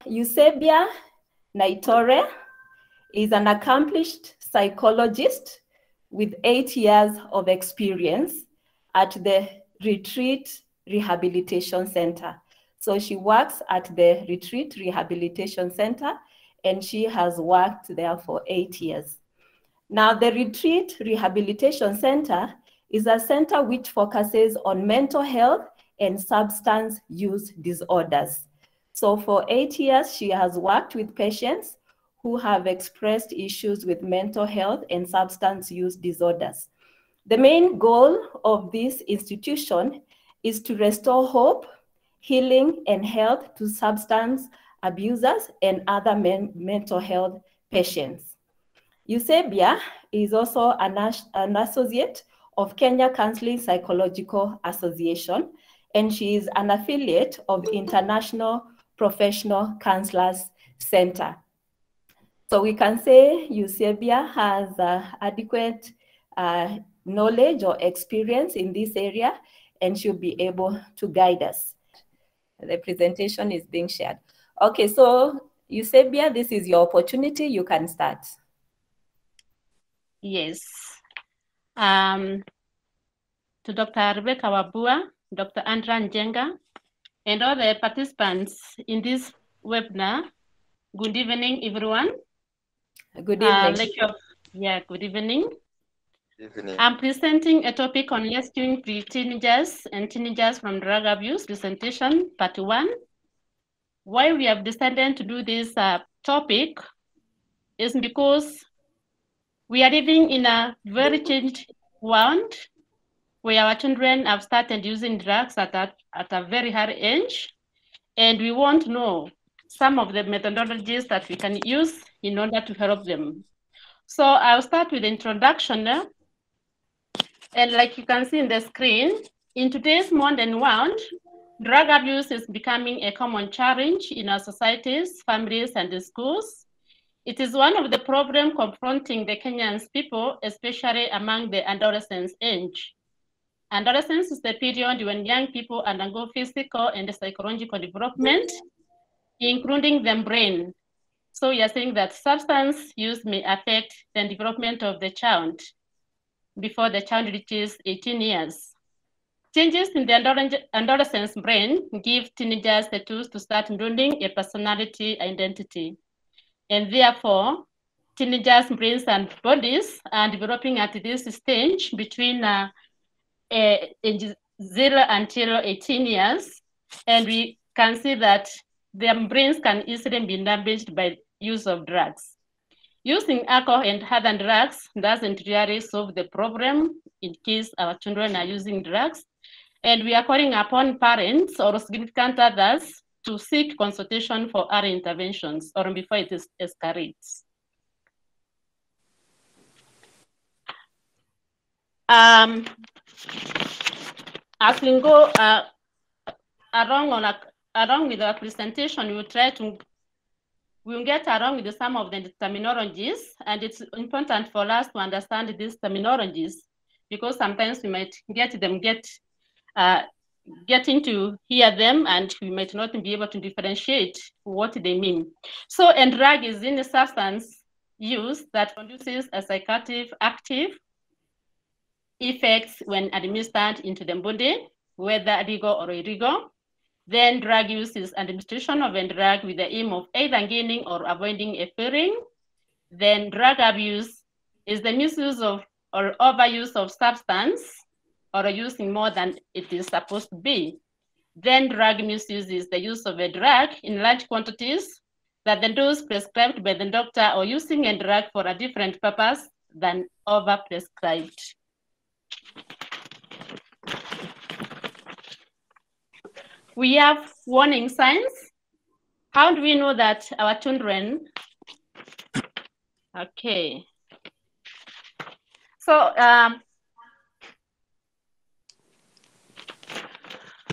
Eusebia Naitore is an accomplished psychologist with 8 years of experience at the Retreat Rehabilitation Center. So she works at the Retreat Rehabilitation Center, and she has worked there for 8 years. Now, the Retreat Rehabilitation Center is a center which focuses on mental health and substance use disorders. So for 8 years, she has worked with patients who have expressed issues with mental health and substance use disorders. The main goal of this institution is to restore hope, healing, and health to substance abusers and other mental health patients. Eusebia is also an associate of Kenya Counseling Psychological Association, and she is an affiliate of International Professional Counselors Center. So we can say Eusebia has adequate knowledge or experience in this area, and she'll be able to guide us. The presentation is being shared. Okay, so Eusebia, this is your opportunity. You can start. Yes. To Dr. Rebecca Wabua, Dr. Andra Njenga, and all the participants in this webinar, good evening, everyone. Good evening. Good evening. I'm presenting a topic on rescuing pre-teenagers and teenagers from drug abuse, presentation part 1. Why we have decided to do this topic is because we are living in a very changed world where our children have started using drugs at a very high age, and we want to know some of the methodologies that we can use in order to help them. So I'll start with the introduction. And like you can see in the screen, in today's modern world, drug abuse is becoming a common challenge in our societies, families, and the schools. It is one of the problems confronting the Kenyan people, especially among the adolescents age. Adolescence is the period when young people undergo physical and psychological development, including the brain. So we are saying that substance use may affect the development of the child before the child reaches 18 years. Changes in the adolescent's brain give teenagers the tools to start building a personality identity. And therefore, teenagers' brains and bodies are developing at this stage between age 0 until 18 years. And we can see that their brains can easily be damaged by use of drugs. Using alcohol and other drugs doesn't really solve the problem in case our children are using drugs. And we are calling upon parents or significant others to seek consultation for early interventions or before it escalates. As we go along with our presentation, we'll get along with some of the terminologies, and it's important for us to understand these terminologies because sometimes we might getting to hear them, and we might not be able to differentiate what they mean. So, and drug is in a substance use that produces a psychoactive active effects when administered into the body, whether legal or illegal. Then drug use is administration of a drug with the aim of either gaining or avoiding a feeling. Then drug abuse is the misuse of or overuse of substance or using more than it is supposed to be. Then drug misuse is the use of a drug in large quantities that the dose prescribed by the doctor or using a drug for a different purpose than overprescribed. We have warning signs. How do we know that our children? Okay. So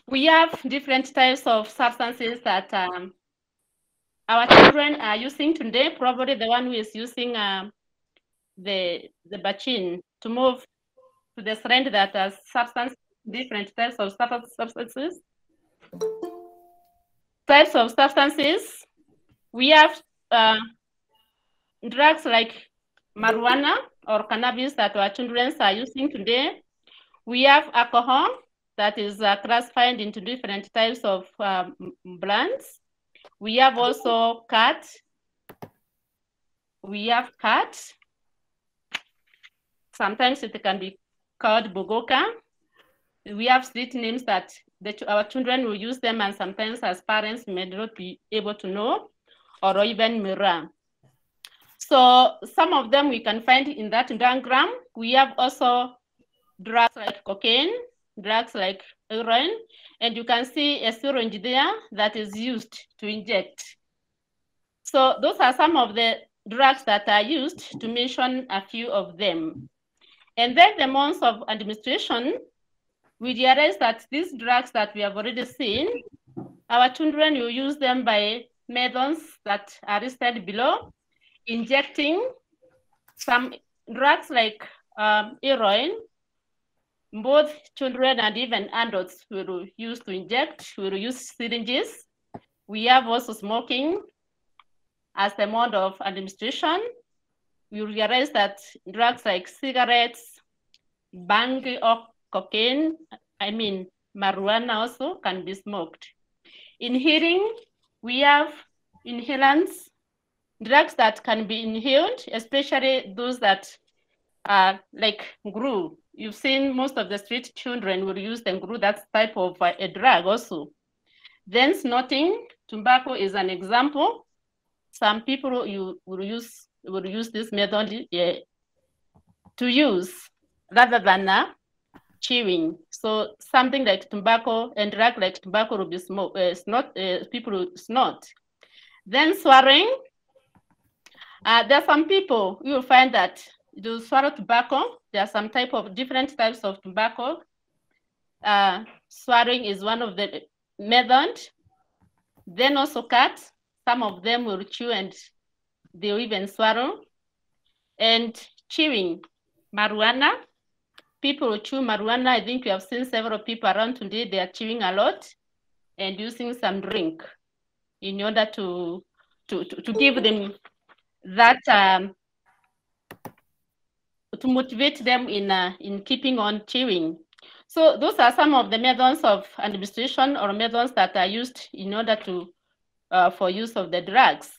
we have different types of substances that our children are using today. Probably the one who is using the machine to move to the slide that has different types of substances. Types of substances We have drugs like marijuana or cannabis that our children are using today. We have alcohol that is classified into different types of blends. We have also cat. We have cat. Sometimes it can be called bogoka. We have street names that our children will use them, and sometimes as parents may not be able to know, or even mirror. So some of them we can find in that diagram. We have also drugs like cocaine, drugs like heroin, and you can see a syringe there that is used to inject. So those are some of the drugs that are used, to mention a few of them. And then the months of administration, we realize that these drugs that we have already seen, our children will use them by methods that are listed below, injecting some drugs like heroin. Both children and even adults will use to inject, will use syringes. We have also smoking as a mode of administration. We realize that drugs like cigarettes, bang or cocaine, marijuana also can be smoked. Inhaling, we have inhalants, drugs that can be inhaled, especially those that are like glue. You've seen most of the street children will use the glue, that type of a drug also. Then snorting, tobacco is an example. Some people will use this method to use rather than chewing. So something like tobacco and drug like tobacco will be people will snort. Then swearing. There are some people you will find that do swallow tobacco. There are some different types of tobacco. Swearing is one of the methods. Then also cats. Some of them will chew and they will even swallow. And chewing, marijuana. People will chew marijuana. I think we have seen several people around today. They are chewing a lot and using some drink in order to give them that to motivate them in keeping on chewing. So those are some of the methods of administration or methods that are used in order to for use of the drugs.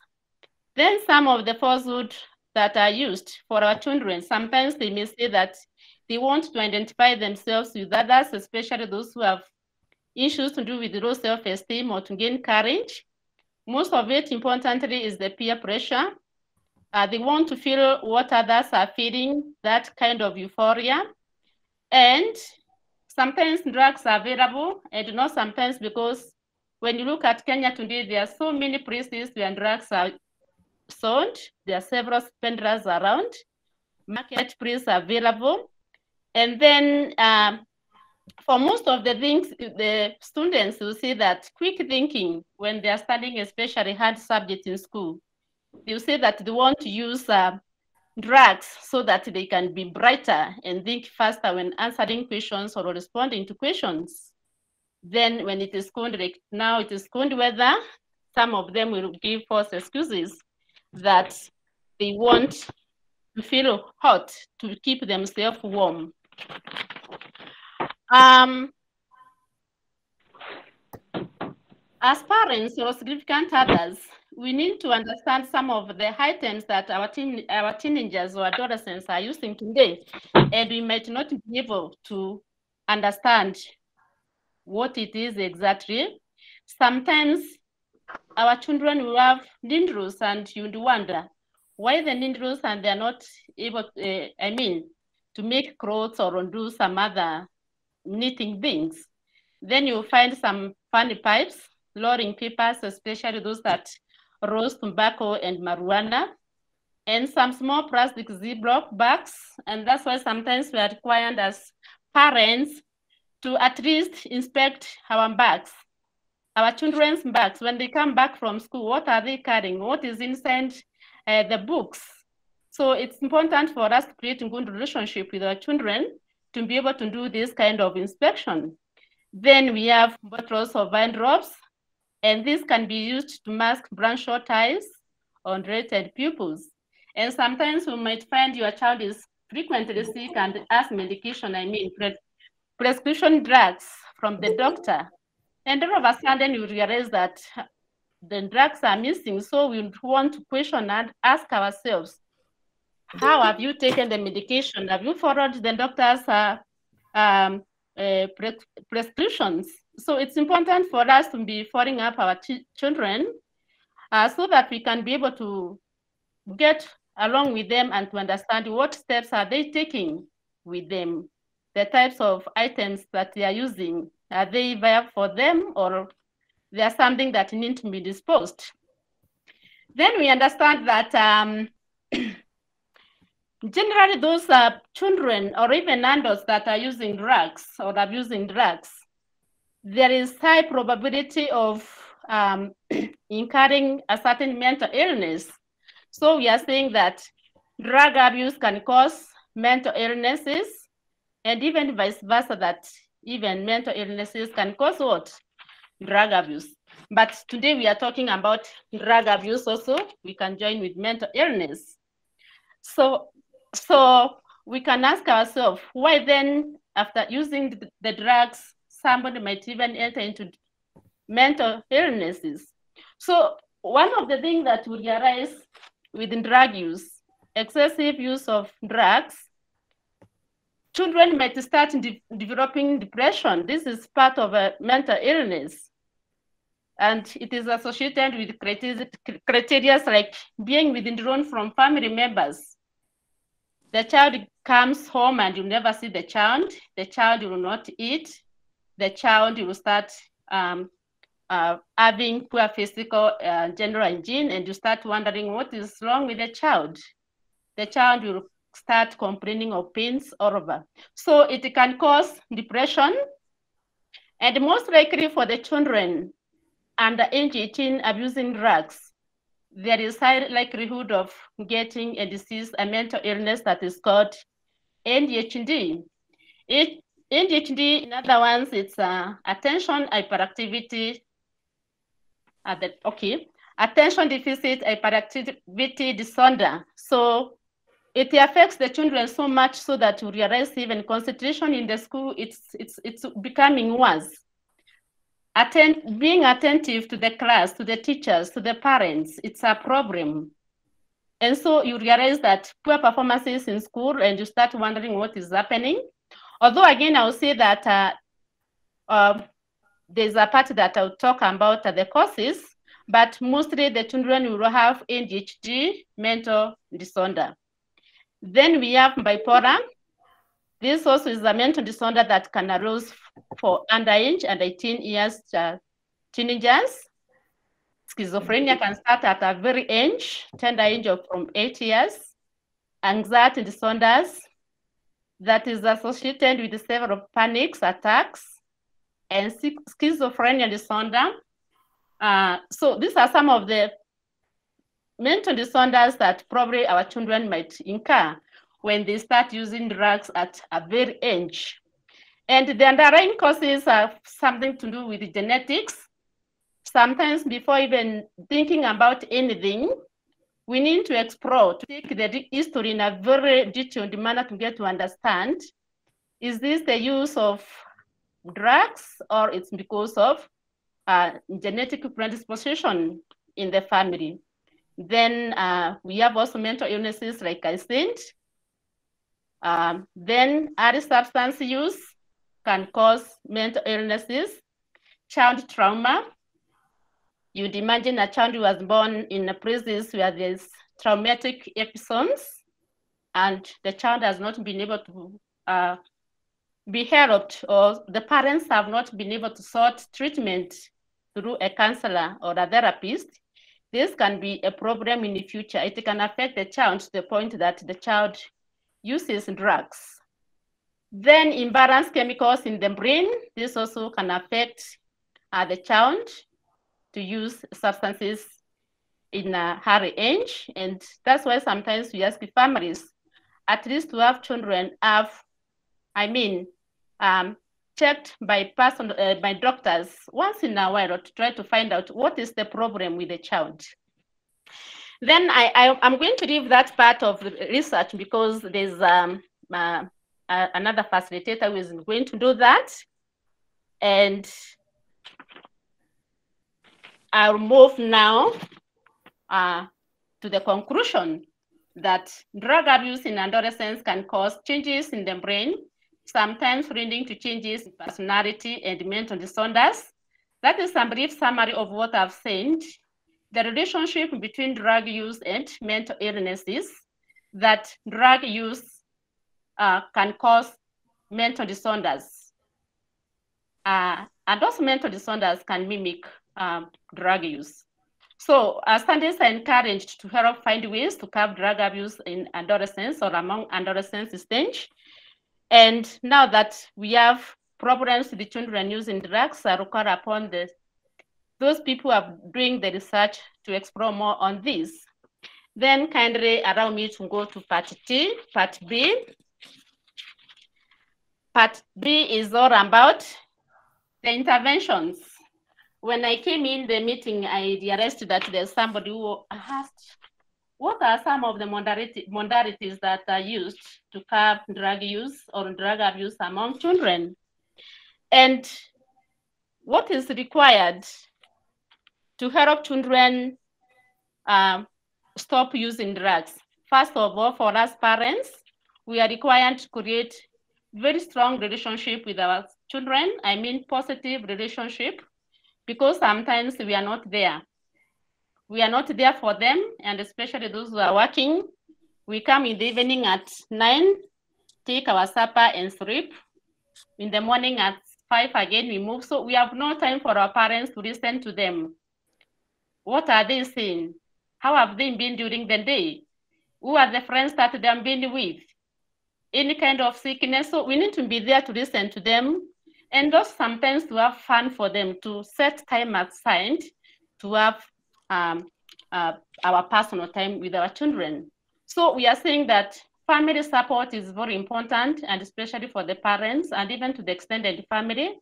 Then some of the falsehood that are used for our children. Sometimes they may say that they want to identify themselves with others, especially those who have issues to do with low self-esteem or to gain courage. Most of it, importantly, is the peer pressure. They want to feel what others are feeling, that kind of euphoria. And sometimes drugs are available, and not sometimes, because when you look at Kenya today, there are so many places where drugs are sold. There are several vendors around. Marketplace available. And then for most of the things, the students will see that quick thinking when they're studying, especially hard subjects in school, they'll say that they want to use drugs so that they can be brighter and think faster when answering questions or responding to questions. Then when it is cold, like now it is cold weather, some of them will give false excuses that they want to feel hot to keep themselves warm. As parents or significant others, we need to understand some of the items that our teenagers or adolescents are using today, and we might not be able to understand what it is exactly. Sometimes our children will have needles and you wonder why the needles and they're not able to make clothes or do some other knitting things. Then you'll find some funny pipes, rolling papers, especially those that roast tobacco and marijuana, and some small plastic Ziploc bags. And that's why sometimes we are required as parents to at least inspect our bags, our children's bags. When they come back from school, what are they carrying? What is inside the books? So it's important for us to create a good relationship with our children to be able to do this kind of inspection. Then we have bottles of wine drops. And this can be used to mask branchial ties on related pupils. And sometimes you might find your child is frequently sick and ask medication, prescription drugs from the doctor. And all of a sudden you realize that the drugs are missing. So we want to question and ask ourselves, how have you taken the medication? Have you followed the doctor's prescriptions? So it's important for us to be following up our children so that we can be able to get along with them and to understand what steps are they taking with them, the types of items that they are using. Are they viable for them, or they are something that need to be disposed? Then we understand that generally those children or even adults that are using drugs or abusing drugs, there is high probability of incurring a certain mental illness. So we are saying that drug abuse can cause mental illnesses, and even vice versa, that even mental illnesses can cause what? Drug abuse. But today we are talking about drug abuse also. We can join with mental illness. So we can ask ourselves, why then, after using the drugs, somebody might even enter into mental illnesses? So one of the things that we realize within drug use, excessive use of drugs, children might start developing depression. This is part of a mental illness. And it is associated with criteria like being withdrawn from family members. The child comes home and you never see the child. The child will not eat. The child will start having poor physical general hygiene, and you start wondering what is wrong with the child. The child will start complaining of pains all over. So it can cause depression, and most likely for the children under age 18 abusing drugs, there is high likelihood of getting a disease, a mental illness that is called ADHD. ADHD, in other words, it's attention hyperactivity. Attention deficit hyperactivity disorder. So it affects the children so much so that you realize even concentration in the school, it's becoming worse. Being attentive to the class, to the teachers, to the parents, it's a problem. And so you realize that poor performances in school, and you start wondering what is happening. Although again, I'll say that there's a part that I'll talk about the causes, but mostly the children will have ADHD, mental disorder. Then we have bipolar. This also is a mental disorder that can arise for underage and 18 years teenagers. Schizophrenia can start at a very tender age of from 8 years. Anxiety disorders that is associated with several panics, attacks, and schizophrenia disorder. So these are some of the mental disorders that probably our children might incur when they start using drugs at a very age. And the underlying causes have something to do with genetics. Sometimes before even thinking about anything, we need to explore, to take the history in a very detailed manner to get to understand, is this the use of drugs, or it's because of genetic predisposition in the family? Then we have also mental illnesses, like I said. Then other substance use can cause mental illnesses. Child trauma. You'd imagine a child who was born in a places where there's traumatic episodes, and the child has not been able to be helped, or the parents have not been able to sort treatment through a counselor or a therapist. This can be a problem in the future. It can affect the child to the point that the child uses drugs. Then imbalanced chemicals in the brain. This also can affect the child to use substances in a hurry age. And that's why sometimes we ask the families, at least to have children have, checked by by doctors once in a while to try to find out what is the problem with the child. Then I'm going to leave that part of the research because there's another facilitator who is going to do that. And I'll move now to the conclusion that drug abuse in adolescence can cause changes in the brain, sometimes leading to changes in personality and mental disorders. That is a brief summary of what I've said. The relationship between drug use and mental illnesses, that drug use can cause mental disorders. And those mental disorders can mimic drug use. So studies are encouraged to help find ways to curb drug abuse in adolescents or among adolescents stage. And now that we have problems with the children using drugs, I require upon those people who are doing the research to explore more on this. Then kindly allow me to go to part B. Part B is all about the interventions. When I came in the meeting, I realized that there's somebody who asked, what are some of the modalities that are used to curb drug use or drug abuse among children? And what is required to help children stop using drugs? First of all, for us parents, we are required to create very strong relationship with our children. I mean, positive relationship, because sometimes we are not there. We are not there for them, and especially those who are working. We come in the evening at 9, take our supper and sleep. In the morning at 5 again, we move. So we have no time for our parents to listen to them. What are they saying? How have they been during the day? Who are the friends that they have been with? Any kind of sickness. So we need to be there to listen to them, and just sometimes to have fun for them, to set time aside to have our personal time with our children. So we are saying that family support is very important, and especially for the parents and even to the extended family.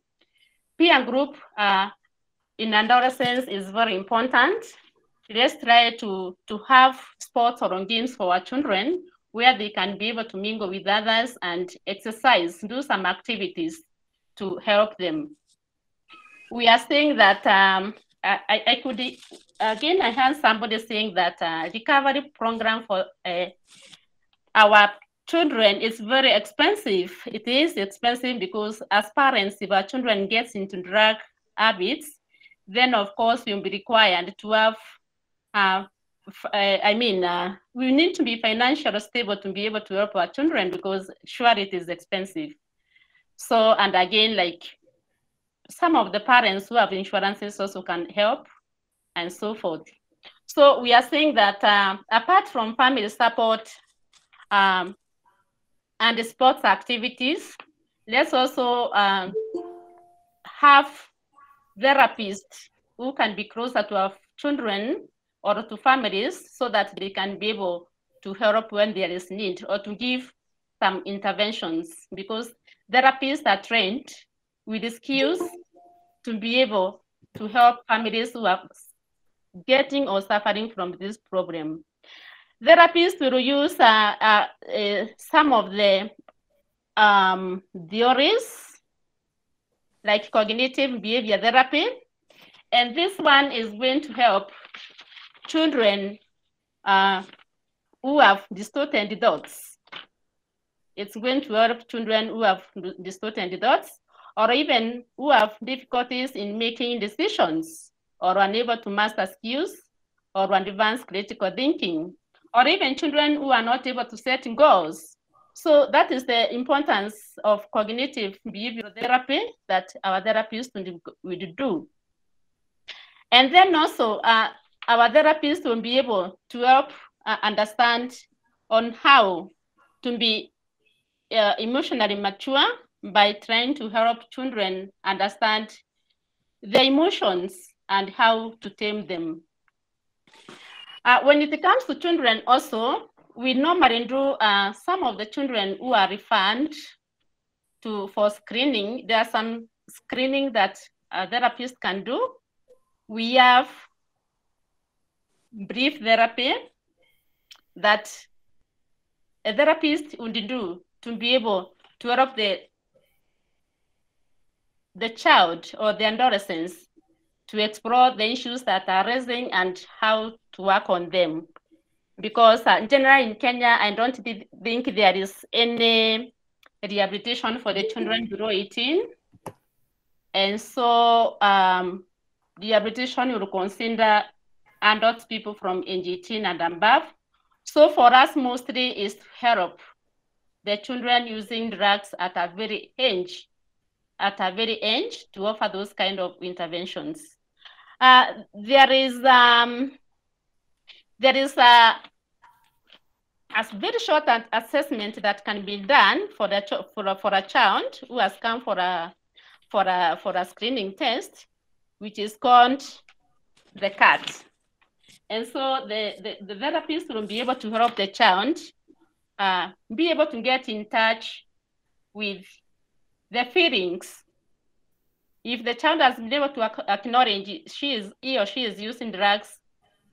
Peer group in adolescence is very important. Let's try to have sports or games for our children where they can be able to mingle with others and exercise, do some activities to help them. We are saying that I could, again, I heard somebody saying that recovery program for our children is very expensive. It is expensive because as parents, if our children gets into drug habits, then of course we'll be required to have, we need to be financially stable to be able to help our children, because surely it is expensive. So, and again, like some of the parents who have insurances also can help and so forth. So we are saying that apart from family support and the sports activities, let's also have therapists who can be closer to our children or to families so that they can be able to help when there is need, or to give some interventions, because therapists are trained with the skills to be able to help families who are getting or suffering from this problem. Therapists will use some of the theories like cognitive behavior therapy, and this one is going to help children who have distorted thoughts. It's going to help children who have distorted thoughts, or even who have difficulties in making decisions, or unable to master skills, or advanced critical thinking, or even children who are not able to set goals. So that is the importance of cognitive behavioral therapy that our therapists will do. And then also our therapists will be able to help understand on how to be emotionally mature by trying to help children understand their emotions and how to tame them. When it comes to children also, we normally do some of the children who are referred for screening, there are some screening that a therapist can do. We have brief therapy that a therapist would do to be able to help the child or the adolescents to explore the issues that are raising and how to work on them. Because in general in Kenya, I don't think there is any rehabilitation for the children below 18. And so rehabilitation will consider adult people from age 18 and above. So for us, mostly is to help the children using drugs at a very age to offer those kind of interventions. There is a very short assessment that can be done for a child who has come for a screening test, which is called the CAT. And so the therapist will be able to help the child be able to get in touch with the feelings. If the child has been able to acknowledge he or she is using drugs,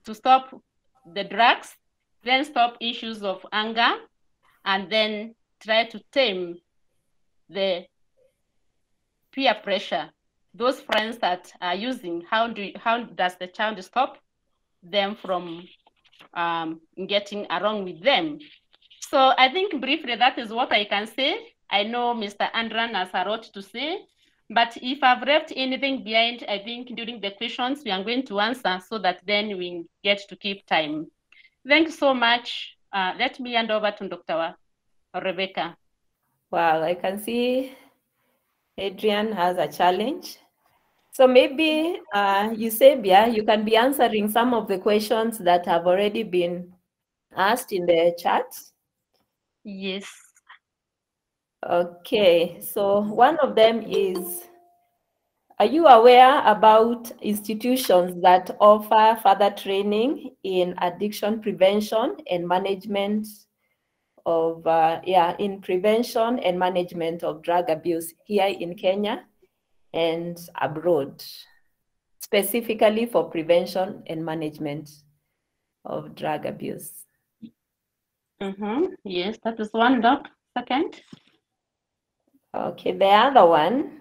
to stop the drugs, then stop issues of anger, and then try to tame the peer pressure. Those friends that are using, how does the child stop them from getting along with them? So I think briefly that is what I can say. I know Mr. Andran has a lot to say, but if I've left anything behind, I think during the questions we are going to answer so that then we get to keep time. Thank you so much. Let me hand over to Dr. Rebecca. Wow, I can see Adrian has a challenge. So maybe Eusebia, you can be answering some of the questions that have already been asked in the chat. Yes. Okay, so one of them is, are you aware about institutions that offer further training in addiction prevention and management of, in prevention and management of drug abuse here in Kenya and abroad, specifically for prevention and management of drug abuse? Yes, that is one, Doc. Second. Okay, the other one,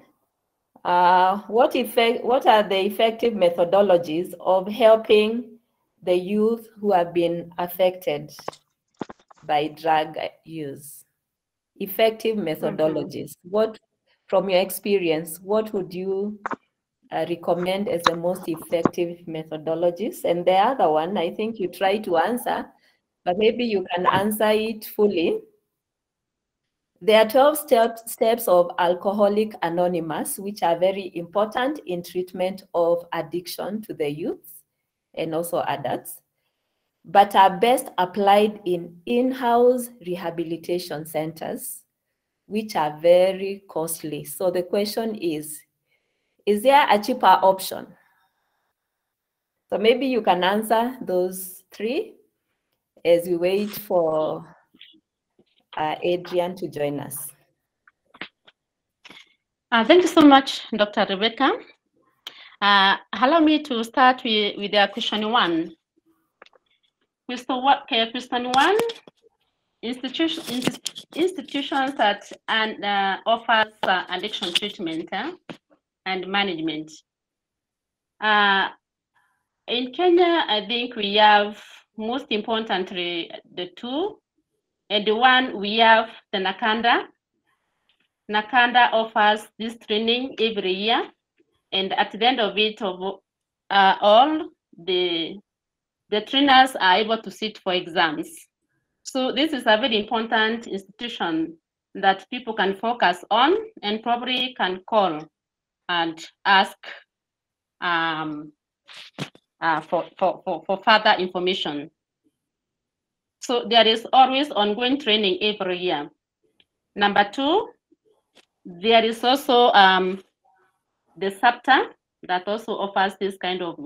what are the effective methodologies of helping the youth who have been affected by drug use? Effective methodologies. What, from your experience, what would you recommend as the most effective methodologies? And the other one, I think you try to answer, but maybe you can answer it fully. There are 12 steps of Alcoholic Anonymous, which are very important in treatment of addiction to the youth and also adults, but are best applied in in-house rehabilitation centers, which are very costly. So the question is there a cheaper option? So maybe you can answer those three as we wait for Adrian to join us. Thank you so much, Dr. Rebecca. Allow me to start with the question one. Question one, institutions that offers addiction treatment and management. In Kenya, I think we have most importantly the two, and the one we have the Nakanda. Nakanda offers this training every year, and at the end of it, all the trainers are able to sit for exams. So this is a very important institution that people can focus on and probably can call and ask for further information. So there is always ongoing training every year. Number two, there is also the SAPTA that also offers this kind of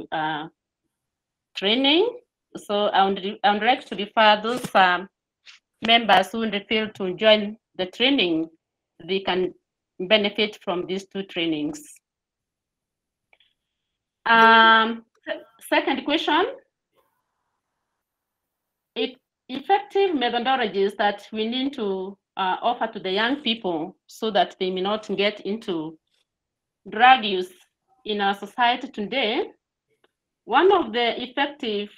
training. So I would like to refer those members who feel to join the training. They can benefit from these two trainings. Second question, effective methodologies that we need to offer to the young people so that they may not get into drug use in our society today. One of the effective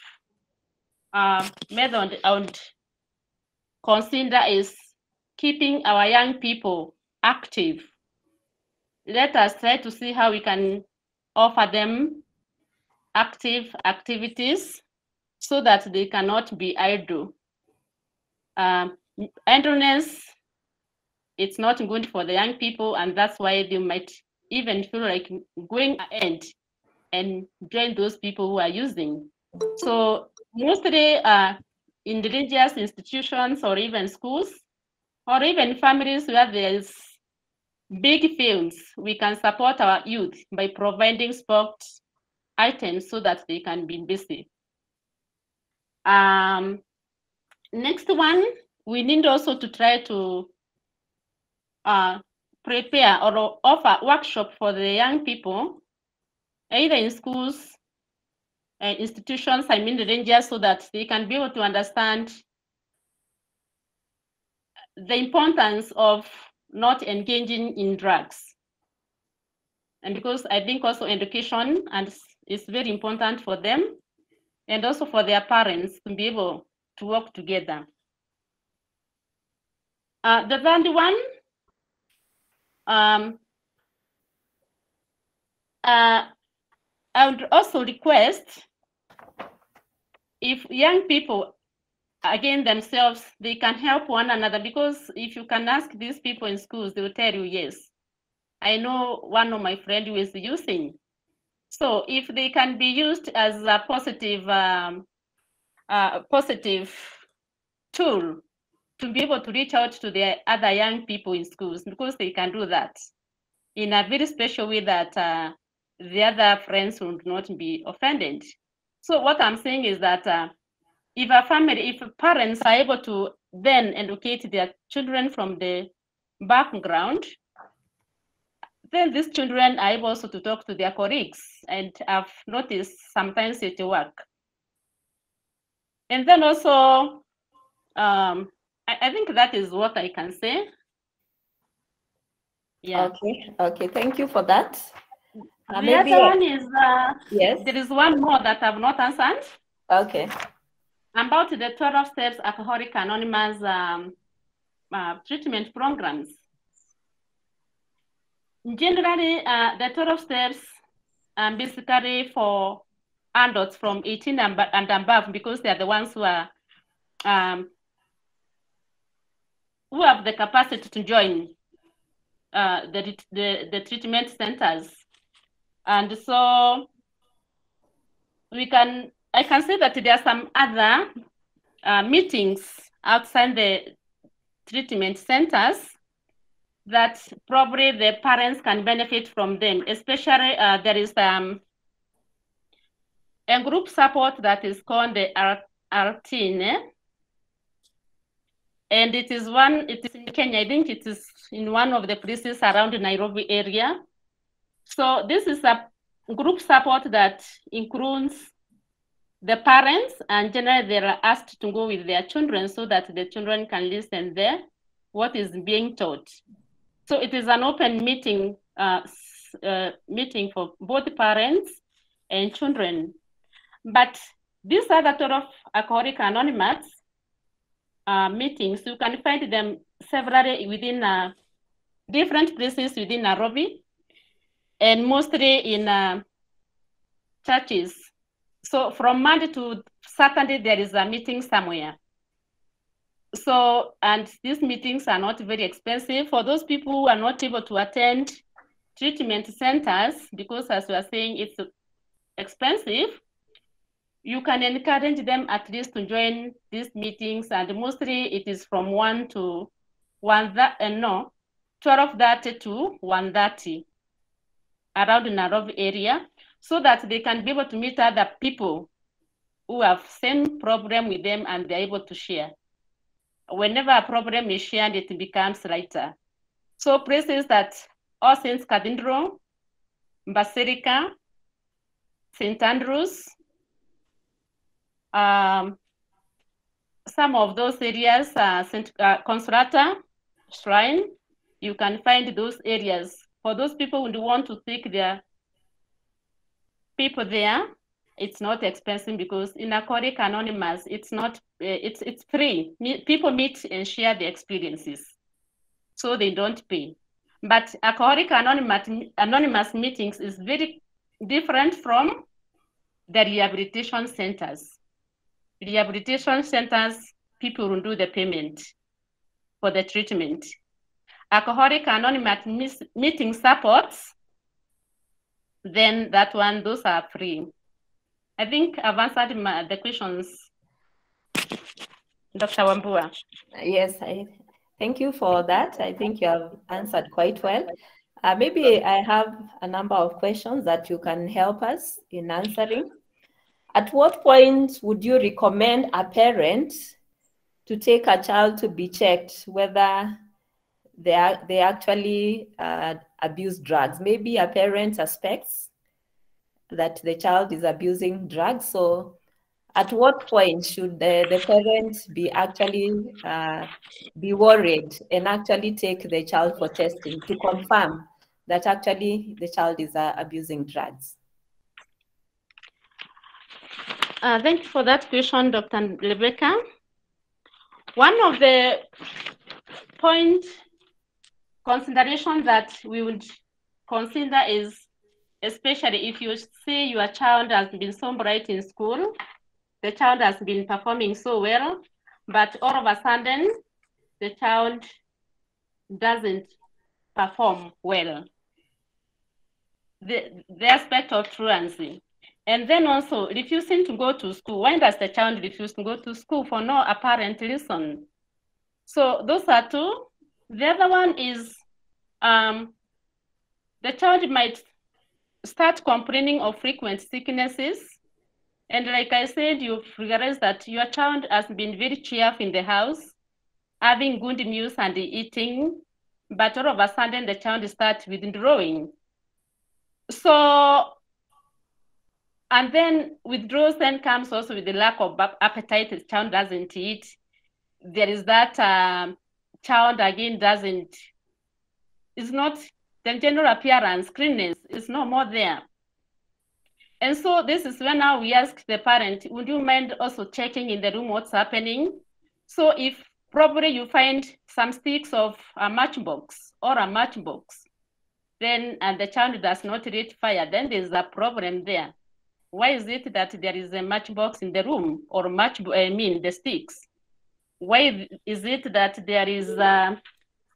method I would consider is keeping our young people active. Let us try to see how we can offer them active activities so that they cannot be idle. Idleness, it's not good for the young people, and that's why they might even feel like going ahead and join those people who are using. So mostly in religious institutions or even schools or even families where there's big fields, we can support our youth by providing sports items so that they can be busy. Next one, we need also to try to prepare or offer workshop for the young people, either in schools, institutions, I mean the rangers, so that they can be able to understand the importance of not engaging in drugs. And because I think also education is very important for them and also for their parents to be able to work together. The third one, I would also request if young people, again themselves, they can help one another, because if you can ask these people in schools, they will tell you, yes, I know one of my friends who is using. So if they can be used as a positive tool to be able to reach out to the other young people in schools, because they can do that in a very special way that the other friends would not be offended. So what I'm saying is that if parents are able to then educate their children from the background, then these children are able also to talk to their colleagues, and I've noticed sometimes it work. And then also, I think that is what I can say. Yeah. Okay, thank you for that. The other one is, yes, there is one more that I've not answered. Okay. About the 12 steps Alcoholics Anonymous treatment programs. Generally, the 12 steps basically for adults from 18 and above, because they are the ones who are who have the capacity to join the treatment centers. And so I can say that there are some other meetings outside the treatment centers that probably the parents can benefit from them. Especially there is a group support that is called the RTN, and it is in Kenya. I think it is in one of the places around the Nairobi area. So this is a group support that includes the parents, and generally they are asked to go with their children so that the children can listen there what is being taught. So it is an open meeting for both parents and children. But these other sort of Alcoholics Anonymous meetings, you can find them severally within different places within Nairobi, and mostly in churches. So from Monday to Saturday, there is a meeting somewhere. So, and these meetings are not very expensive for those people who are not able to attend treatment centers, because as we are saying, it's expensive. You can encourage them at least to join these meetings, and mostly it is from 12:30 to 1:30 around the Nairobi area, so that they can be able to meet other people who have same problem with them, and they're able to share. Whenever a problem is shared, it becomes lighter. So places that All Saints Cathedral, Basilica, St. Andrews, some of those areas, St. Consolata, Shrine, you can find those areas. For those people who want to take their people there, it's not expensive because in Alcoholic Anonymous, it's not, it's free. People meet and share the experiences, so they don't pay. But Alcoholic Anonymous meetings is very different from the rehabilitation centers. Rehabilitation centers, people will do the payment for the treatment. Alcoholic Anonymous meeting supports, then that one, those are free. I think I've answered the questions, Dr. Wambua. Yes, thank you for that. I think you have answered quite well. Maybe I have a number of questions that you can help us in answering. At what point would you recommend a parent to take a child to be checked whether they actually abuse drugs? Maybe a parent suspects that the child is abusing drugs. So at what point should the parent be actually be worried and actually take the child for testing to confirm that actually the child is abusing drugs? Thank you for that question, Dr. Rebecca. One of the point consideration that we would consider is, especially if you see your child has been so bright in school, the child has been performing so well, but all of a sudden, the child doesn't perform well. The aspect of truancy. And then also refusing to go to school. Why does the child refuse to go to school for no apparent reason? So those are two. The other one is the child might start complaining of frequent sicknesses. And like I said, you realize that your child has been very cheerful in the house, having good meals and eating, but all of a sudden the child starts withdrawing. So, and then withdrawals then comes also with the lack of appetite. The child doesn't eat. There is that child again is not, the general appearance, cleanness is no more there. And so this is when now we ask the parent, would you mind also checking in the room what's happening? So if probably you find some sticks of a matchbox or a matchbox, then and the child does not reach fire, then there's a problem there. Why is it that there is a matchbox in the room, or the sticks? Why is it that there is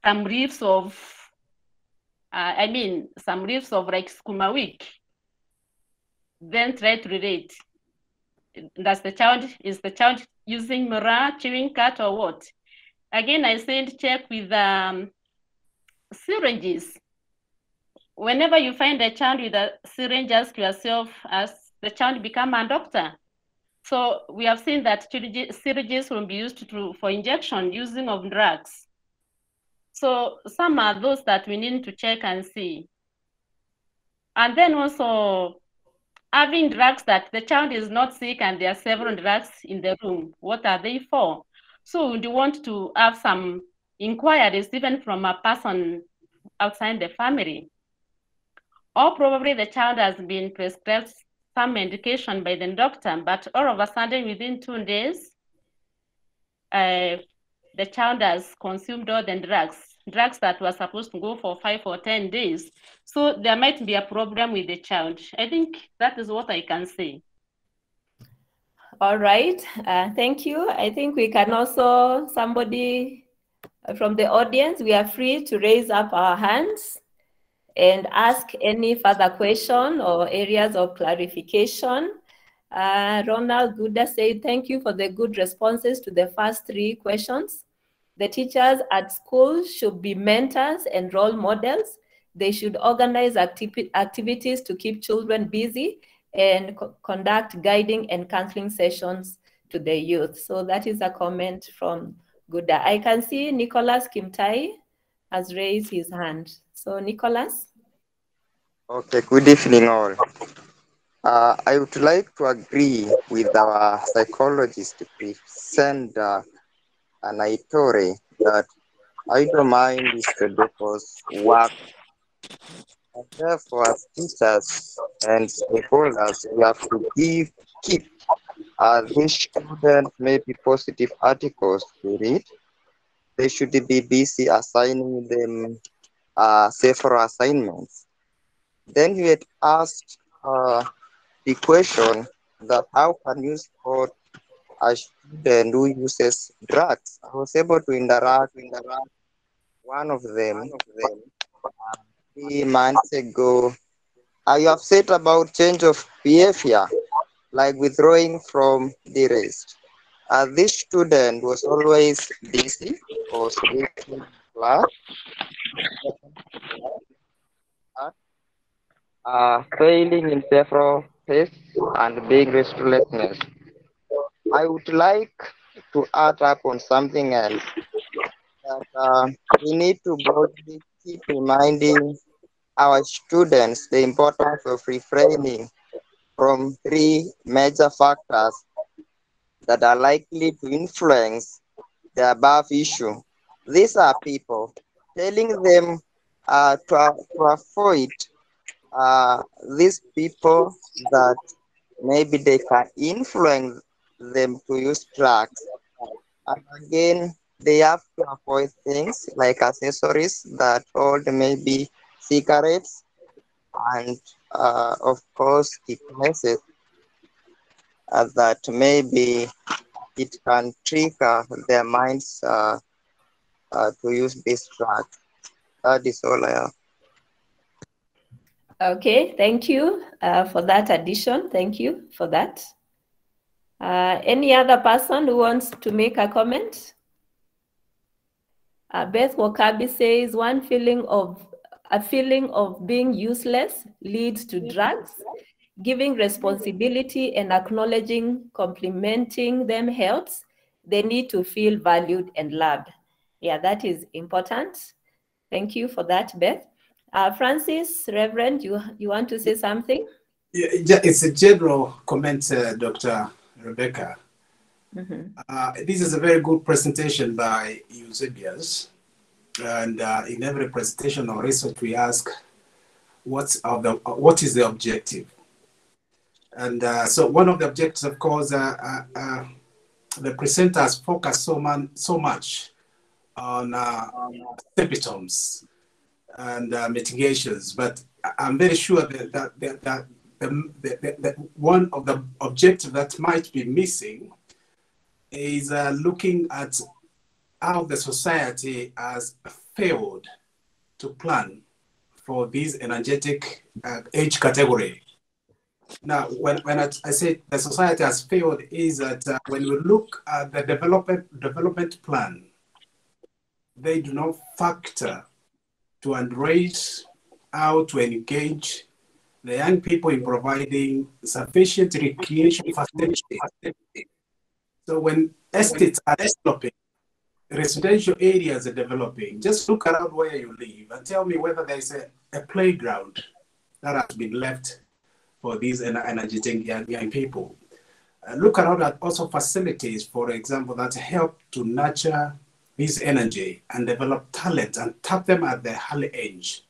some reefs of, some reefs of like skumawik? Then try to relate. Is the child using mirror, chewing cut, or what? Again, I said check with syringes. Whenever you find a child with a syringe, ask yourself, has the child become a doctor? So we have seen that syringes will be used for injection using of drugs. So some are those that we need to check and see. And then also having drugs that the child is not sick and there are several drugs in the room. What are they for? So we want to have some inquiries even from a person outside the family. Or probably the child has been prescribed some medication by the doctor, but all of a sudden within 2 days, the child has consumed all the drugs that were supposed to go for 5 or 10 days. So there might be a problem with the child. I think that is what I can say. All right, thank you. I think we can also, somebody from the audience, we are free to raise up our hands and ask any further question or areas of clarification. Ronald Gooda said, thank you for the good responses to the first 3 questions. The teachers at school should be mentors and role models. They should organize activities to keep children busy and conduct guiding and counseling sessions to the youth. So that is a comment from Gooda. I can see Nicholas Kimtai has raised his hand. So Nicholas? Okay, good evening all. I would like to agree with our psychologist to present an Aitori that idle mind is the devil's work. And therefore, as teachers and stakeholders, we have to keep these students maybe positive articles to read. They should be busy assigning them several assignments. Then you had asked the question that how can you spot a student who uses drugs? I was able to interact with one of them 3 months ago. You have said about change of behavior, like withdrawing from the rest. This student was always busy or sleeping in class, failing in several tests, and being restlessness. I would like to add up on something else that we need to boldly keep reminding our students the importance of refraining from 3 major factors that are likely to influence the above issue. These are people telling them to avoid uh, these people that maybe they can influence them to use drugs. And again, they have to avoid things like accessories that hold maybe cigarettes and, of course, the places that maybe it can trigger their minds to use this drug. That is all I have. Okay, thank you for that addition. Thank you for that. Any other person who wants to make a comment? Beth Wakabi says a feeling of being useless leads to drugs. Giving responsibility and acknowledging, complimenting them helps. They need to feel valued and loved. Yeah, that is important. Thank you for that, Beth. Francis, Reverend, you want to say something? Yeah, it's a general comment, Dr. Rebecca. This is a very good presentation by Eusebius. And in every presentation or research, we ask, what is the objective? And so one of the objectives, of course, the presenters focus so much on symptoms and mitigations, but I'm very sure that one of the objectives that might be missing is looking at how the society has failed to plan for this energetic age category. Now, when I say the society has failed, is that when we look at the development plan, they do not factor to underrate how to engage the young people in providing sufficient recreation facilities. So when estates are developing, residential areas are developing, just look around where you live and tell me whether there's a playground that has been left for these energetic young people. Look around at also facilities, for example, that help to nurture this energy and develop talent and tap them at their early age.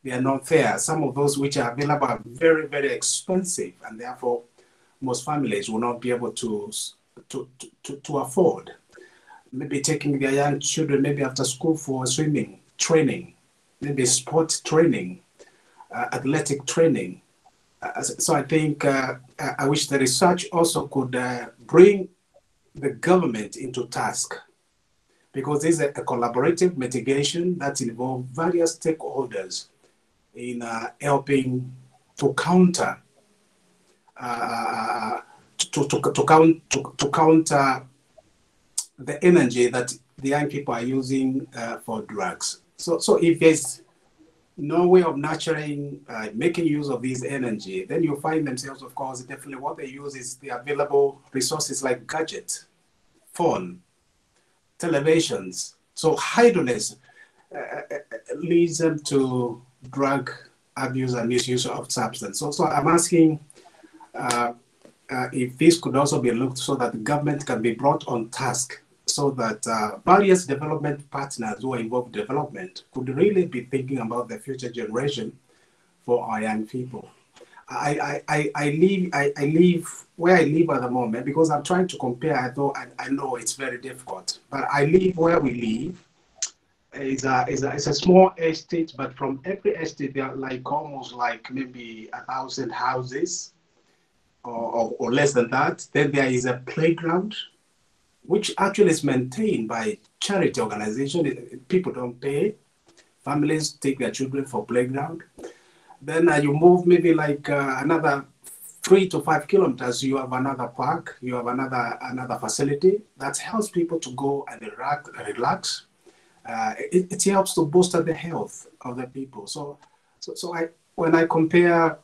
They are not there. Some of those which are available are very, very expensive, and therefore most families will not be able to afford. Maybe taking their young children maybe after school for swimming training, maybe sport training, athletic training. So I think I wish the research also could bring the government into task, because this is a collaborative mitigation that involves various stakeholders in helping to counter counter the energy that the young people are using for drugs. So if there's no way of nurturing, making use of this energy, then you find themselves, of course, definitely what they use is the available resources like gadgets, phone, televisions. So idleness, leads them to drug abuse and misuse of substance. So I'm asking if this could also be looked so that the government can be brought on task so that various development partners who are involved in development could really be thinking about the future generation for our young people. I live where I live at the moment because I'm trying to compare, though I know it's very difficult, but I live where we live. It's a small estate, but from every estate, there are like almost like maybe 1,000 houses or less than that. Then there is a playground, which actually is maintained by charity organization. People don't pay. Families take their children for playground. Then you move maybe like another 3 to 5 kilometers, you have another park, you have another facility that helps people to go and relax. It helps to boost the health of the people. So when I compare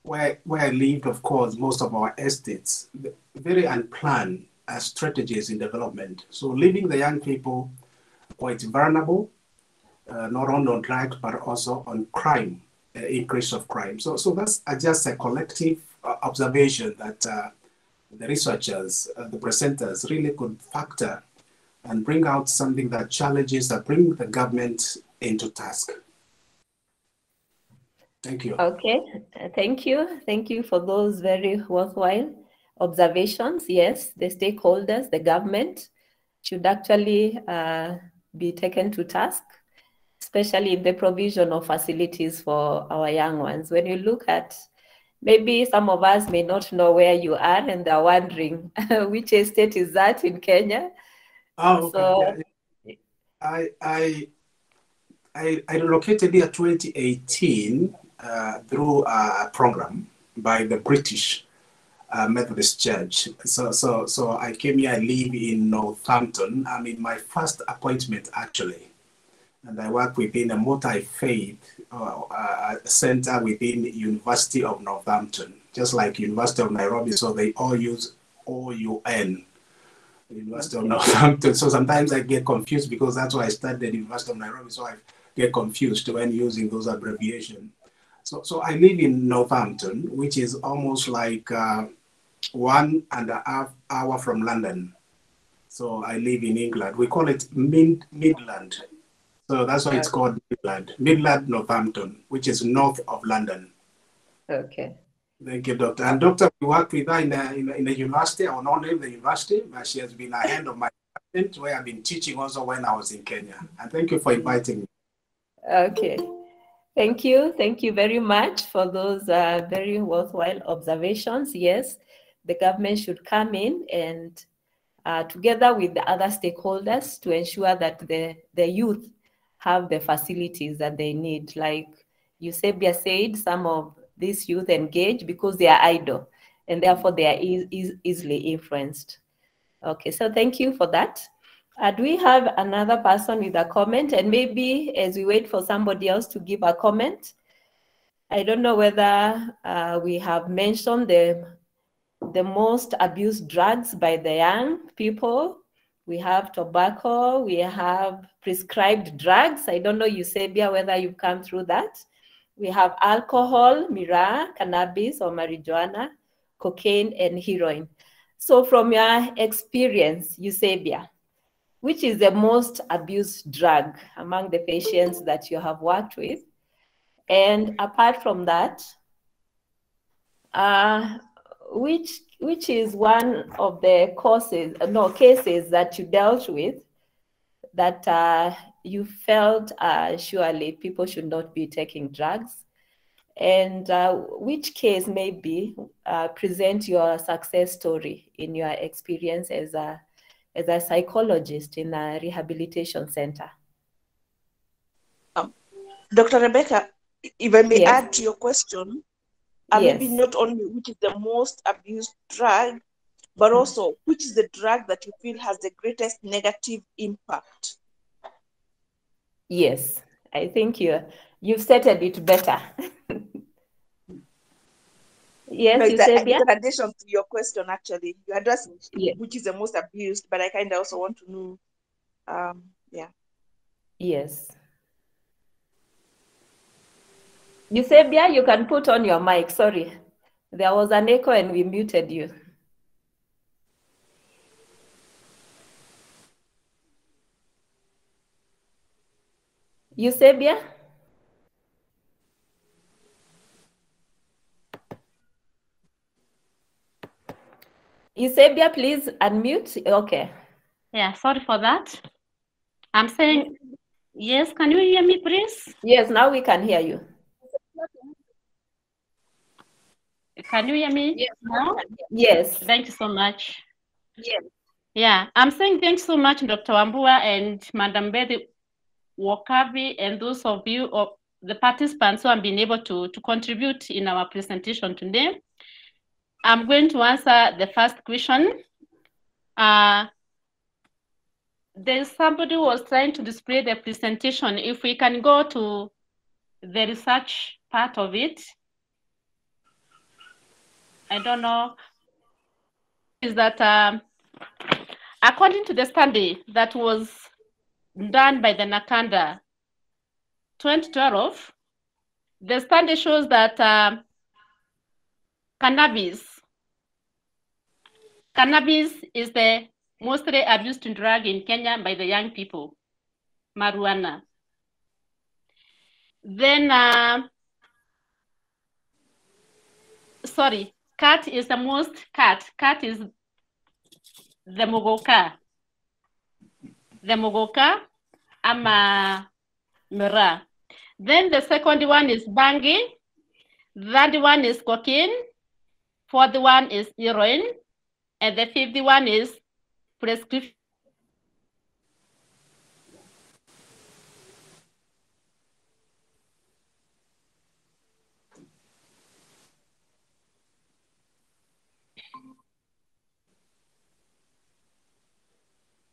where I lived, of course, most of our estates, very unplanned strategies in development. So leaving the young people quite vulnerable, not only on drugs, but also on crime, increase of crime. So that's just a collective observation that the researchers, the presenters really could factor and bring out something that challenges, that bring the government into task. Thank you. Okay, thank you. Thank you for those very worthwhile observations. Yes, the stakeholders, the government should actually be taken to task, especially in the provision of facilities for our young ones. When you look at, maybe some of us may not know where you are and they're wondering which estate is that in Kenya. Oh, okay. So, I relocated here 2018 through a program by the British Methodist Church. So I came here. I live in Northampton. I'm in my first appointment actually, and I work within a multi-faith center within University of Northampton, just like University of Nairobi. So they all use OUN. University of Northampton. So sometimes I get confused because that's why I studied University of Nairobi. So I get confused when using those abbreviations. So I live in Northampton, which is almost like 1.5 hours from London. So I live in England. We call it Midland. So that's why it's called Midland, Northampton, which is north of London. Okay. Thank you, Doctor. And Doctor, we worked with her in the university. I will not name the university, but she has been ahead of my department where I've been teaching also when I was in Kenya. And thank you for inviting me. Okay. Thank you. Thank you very much for those very worthwhile observations. Yes, the government should come in and together with the other stakeholders to ensure that the youth have the facilities that they need. Like Eusebia said, some of these youth engage because they are idle and therefore they are easily influenced. Okay, so thank you for that. Do we have another person with a comment? And maybe as we wait for somebody else to give a comment, I don't know whether we have mentioned the most abused drugs by the young people. We have tobacco, we have prescribed drugs. I don't know, Eusebia, whether you've come through that. We have alcohol, miraa, cannabis or marijuana, cocaine, and heroin. So from your experience, Eusebia, which is the most abused drug among the patients that you have worked with? And apart from that, which is one of the cases that you dealt with that you felt surely people should not be taking drugs? And which case maybe present your success story in your experience as a psychologist in a rehabilitation center? Dr. Rebecca, if I may add to your question, maybe not only which is the most abused drug, but also which is the drug that you feel has the greatest negative impact? Yes, I think you've stated it better. Yes, no, you said, in addition to your question, actually, you addressed which is the most abused, but I kind of also want to know, yeah. Yes. Eusebia, you can put on your mic. Sorry. There was an echo and we muted you. Eusebia? Eusebia, please unmute. Okay. Yeah, sorry for that. I'm saying, yes, can you hear me, please? Yes, now we can hear you. Can you hear me? Yes. Now? Yes. Thank you so much. Yes. Yeah, I'm saying thanks so much, Dr. Wambua and Madam Betty Wakavi, and those of you, of the participants who have been able to contribute in our presentation today. I'm going to answer the first question. There's somebody who was trying to display the presentation. If we can go to the research part of it. I don't know. Is that according to the study that was done by the Nakanda 2012, the study shows that cannabis is the mostly abused drug in Kenya by the young people, marijuana. Then, cat is the most, cat is the mogoka. The mogoka, ama mira. Then the second one is bangi. Third one is cocaine. Fourth one is heroin. And the fifth one is prescription.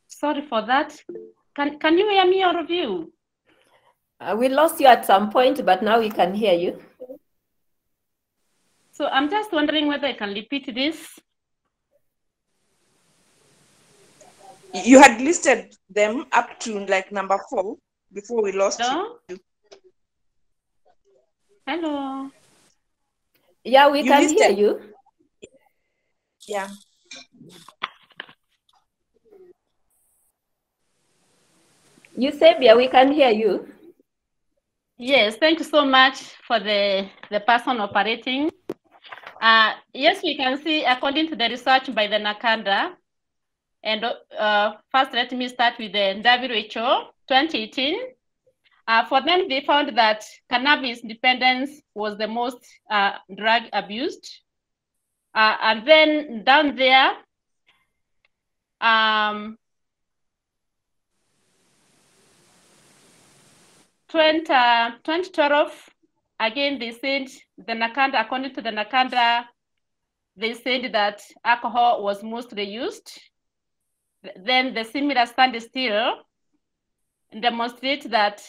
Sorry for that. Can you hear me, all of you? We lost you at some point, but now we can hear you. So I'm just wondering whether I can repeat this. You had listed them up to like number 4 before we lost you. Hello. Yeah, we can hear you. Yeah. Eusebia, we can hear you. Yes, thank you so much for the person operating. Yes, we can see according to the research by the Nakanda, and first let me start with the WHO 2018. For them, they found that cannabis dependence was the most drug abused. And then down there, 2012, again, they said the Nakanda, according to the Nakanda, they said that alcohol was mostly used. Then the similar study still demonstrates that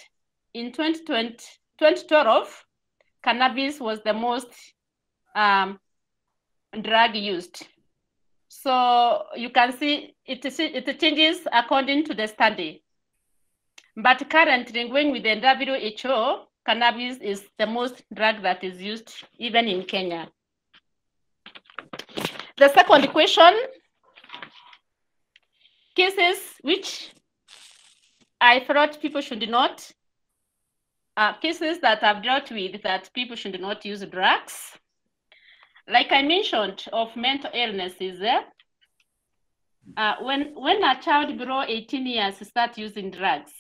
in 2012, cannabis was the most drug used. So you can see it changes according to the study. But currently, going with the WHO, cannabis is the most drug that is used even in Kenya. The second question, cases which I thought people should not, cases that I've dealt with that people should not use drugs. Like I mentioned of mental illnesses, when a child below 18 years starts using drugs,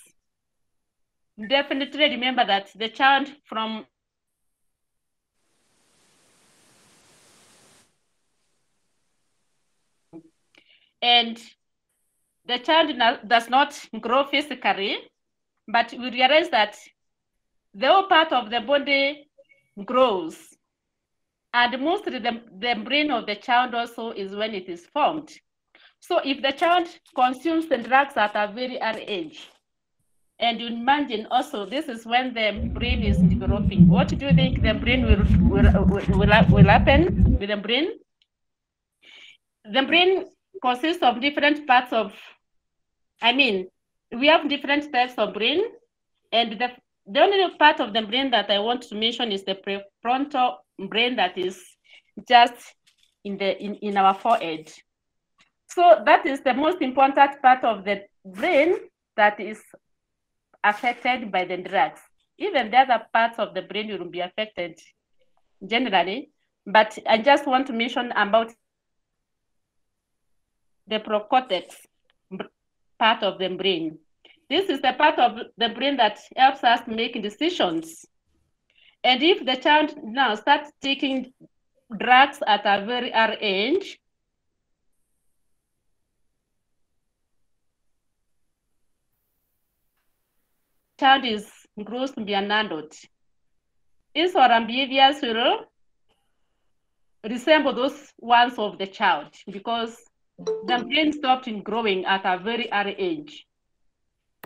definitely remember that the child from and the child does not grow physically, but we realize that the whole part of the body grows. And mostly the brain of the child also is when it is formed. So if the child consumes the drugs at a very early age, and you imagine also this is when the brain is developing, what do you think the brain will happen with the brain? The brain consists of different parts of, we have different types of brain. And the only part of the brain that I want to mention is the prefrontal brain that is just in our forehead. So that is the most important part of the brain that is affected by the drugs. Even the other parts of the brain will be affected generally, but I just want to mention about the procortex part of the brain. This is the part of the brain that helps us make decisions. And if the child now starts taking drugs at a very early age, child grows to be an adult. His or her behaviors will resemble those ones of the child because the brain stopped growing at a very early age.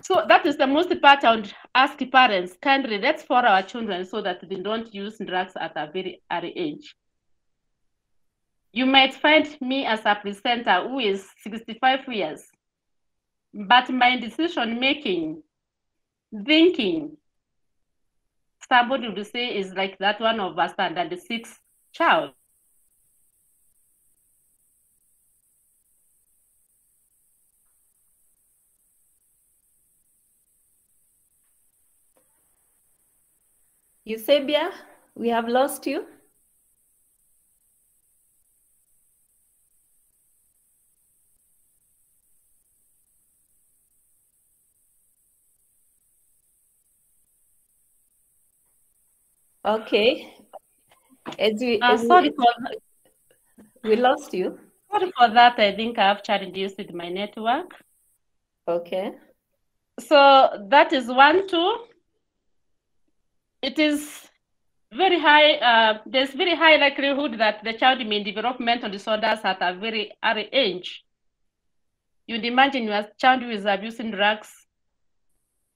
So that is the most part I would ask parents, kindly let's follow our children so that they don't use drugs at a very early age. You might find me as a presenter who is 65 years, but my decision making, thinking, somebody would say is like that one of a standard 6 child. Eusebia, we have lost you. Okay. We lost you. Sorry for that. I think I have challenges with my network. Okay. So that is 1, 2. It is very high. There's very high likelihood that the child may develop mental disorders at a very early age. You'd imagine your child who is abusing drugs,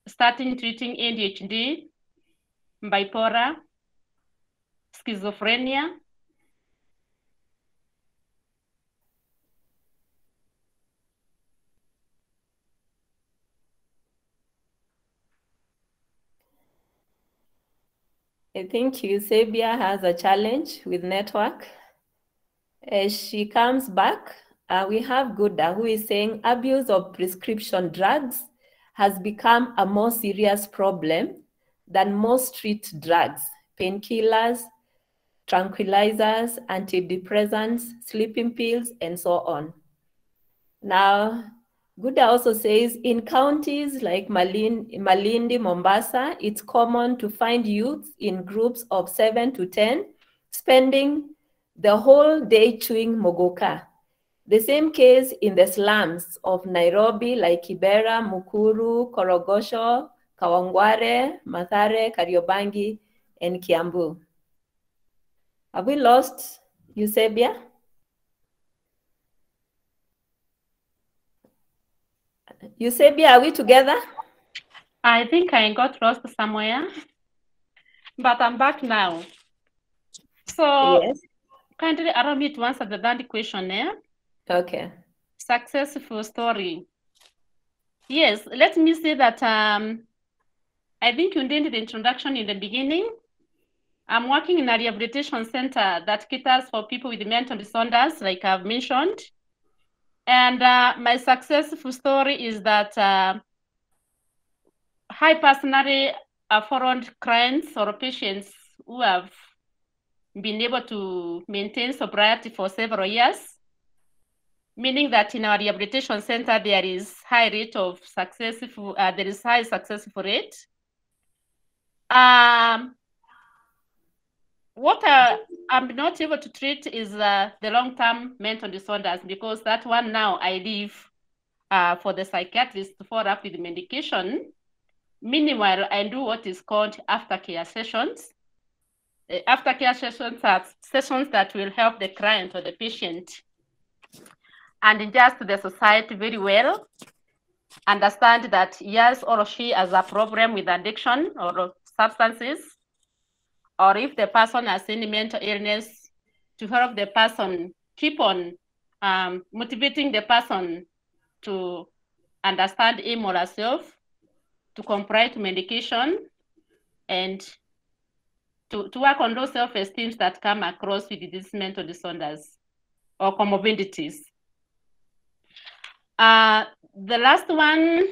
starting treating ADHD, bipolar, schizophrenia. I think Eusebia has a challenge with network. As she comes back, we have Gooda, who is saying abuse of prescription drugs has become a more serious problem than most street drugs, painkillers, tranquilizers, antidepressants, sleeping pills, and so on. Now, Gooda also says in counties like Malindi, Mombasa, it's common to find youths in groups of 7 to 10 spending the whole day chewing mogoka. The same case in the slums of Nairobi like Kibera, Mukuru, Korogosho, Kawangware, Mathare, Kariobangi, and Kiambu. Have we lost Eusebia? Eusebia, are we together? I think I got lost somewhere, but I'm back now. So yes. Kindly allow me to answer the third question. Okay. Successful story. Yes, let me say that I think you did the introduction in the beginning. I'm working in a rehabilitation center that caters for people with mental disorders, like I've mentioned. And my successful story is that I personally followed clients or patients who have been able to maintain sobriety for several years, meaning that in our rehabilitation center, there is high rate of successful, there is high successful rate. What I'm not able to treat is the long-term mental disorders, because that one now I leave for the psychiatrist to follow up with medication. Meanwhile, I do what is called aftercare sessions. Aftercare sessions are sessions that will help the client or the patient and adjust to the society very well, understand that yes or she has a problem with addiction or substances, or if the person has any mental illness, to help the person keep on motivating the person to understand him or herself, to comply to medication, and to work on those self-esteem that come across with these mental disorders or comorbidities. The last one,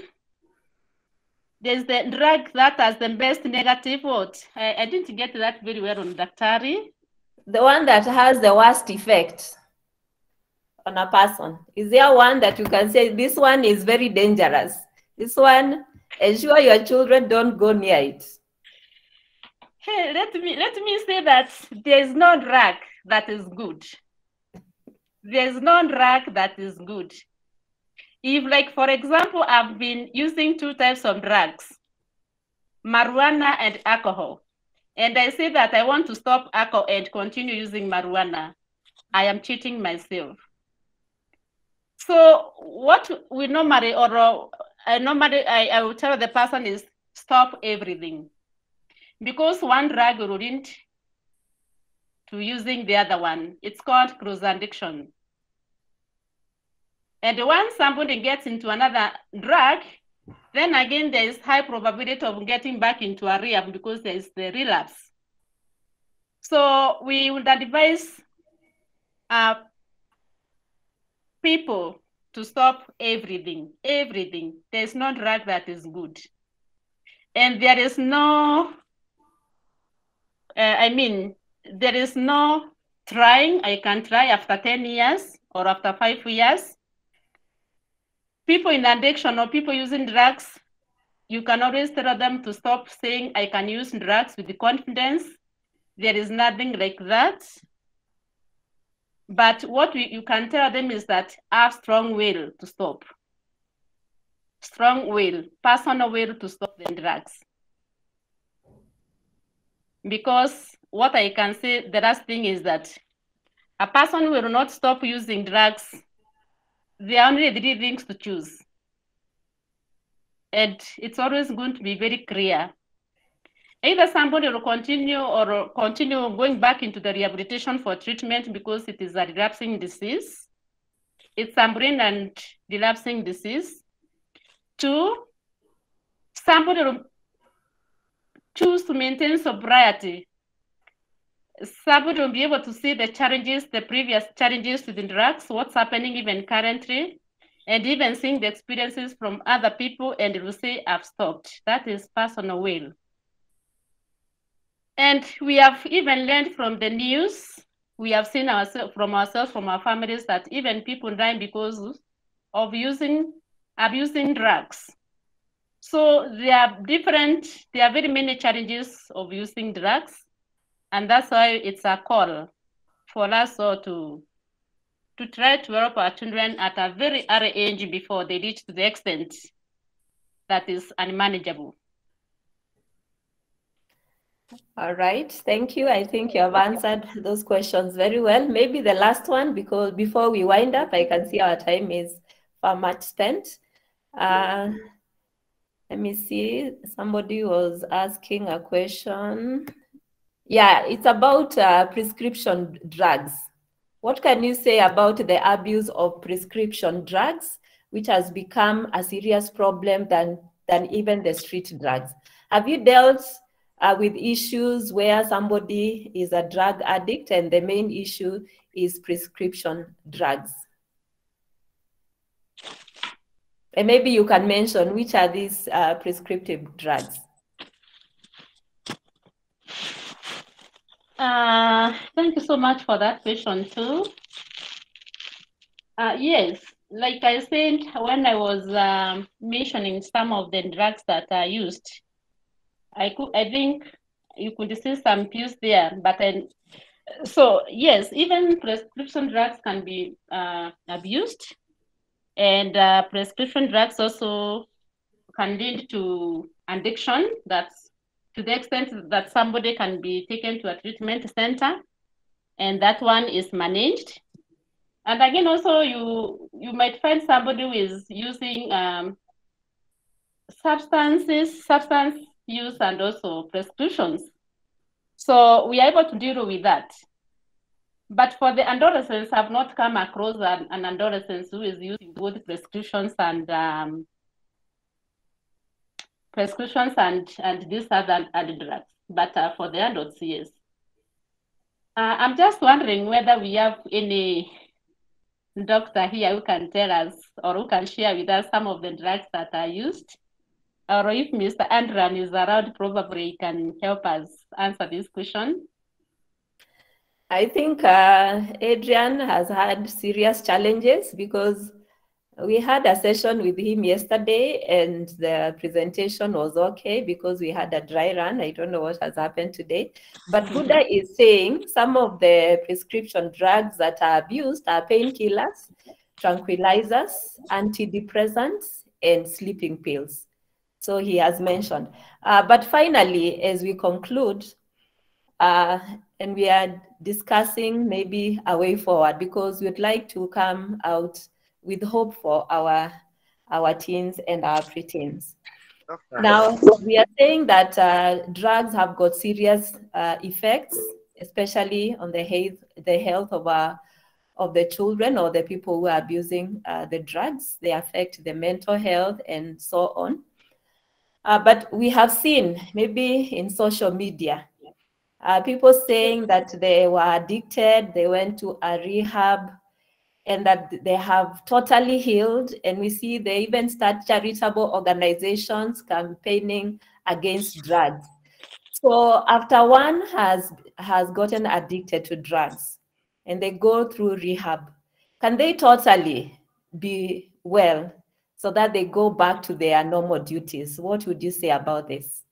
there's the drug that has the best negative what? I didn't get that very well on Daktari. The one that has the worst effect on a person. Is there one that you can say, this one is very dangerous? This one, ensure your children don't go near it. Hey, let me say that there's no drug that is good. There's no drug that is good. If, like, for example, I've been using 2 types of drugs, marijuana and alcohol, and I say that I want to stop alcohol and continue using marijuana, I am cheating myself. So what we normally, or I will tell the person is stop everything. Because one drug will lead to using the other one. It's called cross addiction. And once somebody gets into another drug, then again, there is high probability of getting back into a rehab because there is the relapse. So we would advise people to stop everything. There's no drug that is good. And there is no, there is no trying. I can try after 10 years or after 5 years. People in addiction or people using drugs, you can always tell them to stop saying, I can use drugs with the confidence. There is nothing like that. But what you can tell them is that have strong will to stop. Strong will, personal will to stop the drugs. Because what I can say, the last thing is that a person will not stop using drugs. There are only 3 things to choose. And it's always going to be very clear. Either somebody will continue going back into the rehabilitation for treatment because it is a relapsing disease. It's a brain and relapsing disease. 2, somebody will choose to maintain sobriety. Somebody will be able to see the challenges, the previous challenges with the drugs, what's happening even currently, and even seeing the experiences from other people, and will say, I've stopped. That is personal will. And we have even learned from the news, we have seen from our families, that even people die because of abusing drugs. So there are very many challenges of using drugs. And that's why it's a call for us all to try to help our children at a very early age before they reach to the extent that is unmanageable. All right, thank you. I think you have answered those questions very well. Maybe the last one, because before we wind up, I can see our time is far much spent. Let me see, somebody was asking a question. Yeah, it's about prescription drugs. What can you say about the abuse of prescription drugs, which has become a serious problem than even the street drugs? Have you dealt with issues where somebody is a drug addict and the main issue is prescription drugs? And maybe you can mention which are these prescriptive drugs. Thank you so much for that question too. Yes, like I said, when I was mentioning some of the drugs that are used, I think you could see some pills there, but so yes, even prescription drugs can be abused, and prescription drugs also can lead to addiction. That's to the extent that somebody can be taken to a treatment center, and that one is managed. And again, also you might find somebody who is using substance use and also prescriptions. So we are able to deal with that. But for the adolescents, I've not come across an adolescent who is using both prescriptions and prescriptions and these other drugs, but for the adults, yes. I'm just wondering whether we have any doctor here who can tell us or who can share with us some of the drugs that are used, or if Mr. Andran is around, probably he can help us answer this question. I think Adrian has had serious challenges because we had a session with him yesterday and the presentation was okay because we had a dry run. I don't know what has happened today. But Gooda is saying some of the prescription drugs that are abused are painkillers, tranquilizers, antidepressants, and sleeping pills. So he has mentioned. But finally, as we conclude, and we are discussing maybe a way forward because we'd like to come out with hope for our teens and our preteens. Okay. Now, we are saying that drugs have got serious effects, especially on the health of the children or the people who are abusing the drugs. They affect the mental health and so on. But we have seen maybe in social media, people saying that they were addicted, they went to a rehab, and that they have totally healed. And we see they even start charitable organizations campaigning against drugs. So after one has gotten addicted to drugs and they go through rehab, can they totally be well so that they go back to their normal duties? What would you say about this?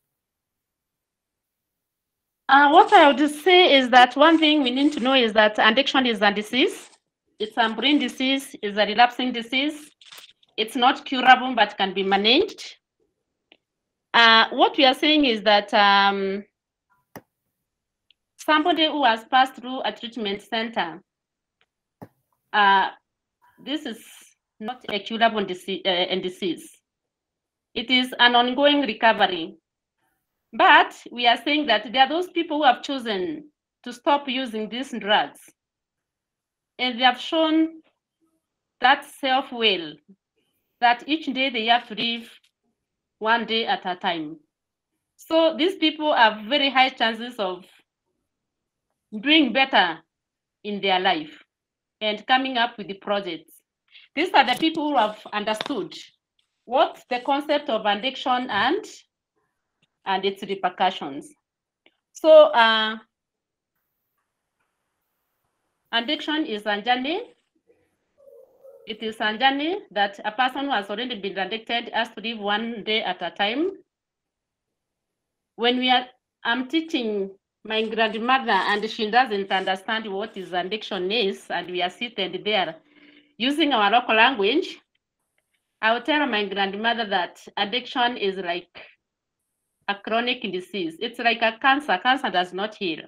What I would say is that one thing we need to know is that addiction is a disease. It's a brain disease, it's a relapsing disease. It's not curable, but can be managed. What we are saying is that somebody who has passed through a treatment center, this is not a curable disease. It is an ongoing recovery. But we are saying that there are those people who have chosen to stop using these drugs. And they have shown that self-will, that each day they have to live one day at a time. So these people have very high chances of doing better in their life and coming up with the projects. These are the people who have understood what the concept of addiction and its repercussions. So addiction is a journey. It is a journey that a person who has already been addicted has to live one day at a time. When I'm teaching my grandmother and she doesn't understand what is addiction is, and we are seated there using our local language, I will tell my grandmother that addiction is like a chronic disease. It's like a cancer. Cancer does not heal.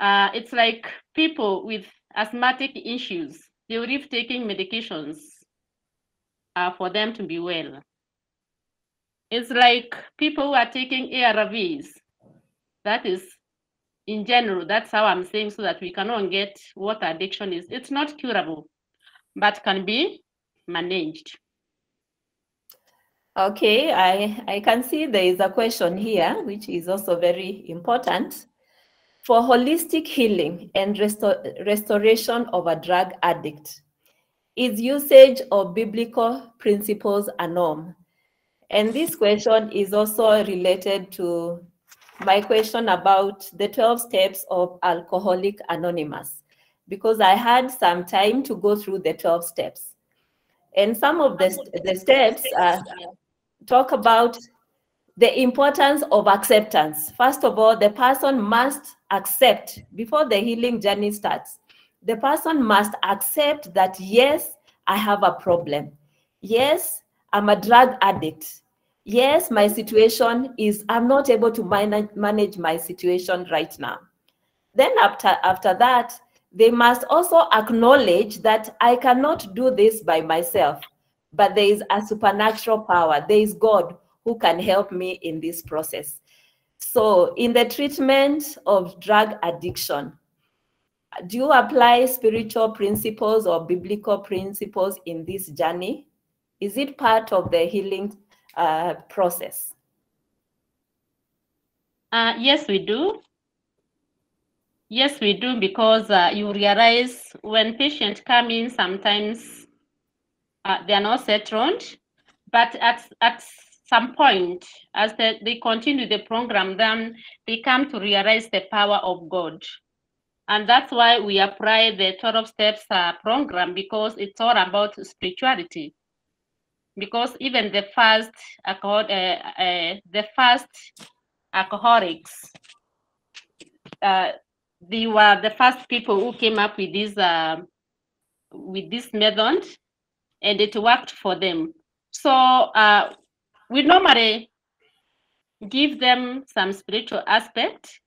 It's like people with asthmatic issues. They will live taking medications for them to be well. It's like people who are taking ARVs. That is, in general, that's how I'm saying, so that we cannot get what addiction is. It's not curable, but can be managed. Okay, I can see there is a question here, which is also very important. For holistic healing and restoration of a drug addict, is usage of biblical principles a norm? And this question is also related to my question about the 12 steps of Alcoholics Anonymous, because I had some time to go through the 12 steps. And some of the steps talk about the importance of acceptance. First of all, the person must accept, before the healing journey starts, the person must accept that, yes, I have a problem. Yes, I'm a drug addict. Yes, my situation is, I'm not able to manage my situation right now. Then after that, they must also acknowledge that I cannot do this by myself, but there is a supernatural power. There is God who can help me in this process. So in the treatment of drug addiction, do you apply spiritual principles or biblical principles in this journey? Is it part of the healing process? Yes, we do. Yes, we do, because you realize when patients come in, sometimes they are not settled, but at some point, as they continue the program, then they come to realize the power of God. And that's why we apply the 12 steps program, because it's all about spirituality. Because even the first alcoholics, they were the first people who came up with this method, and it worked for them. So we normally give them some spiritual aspect.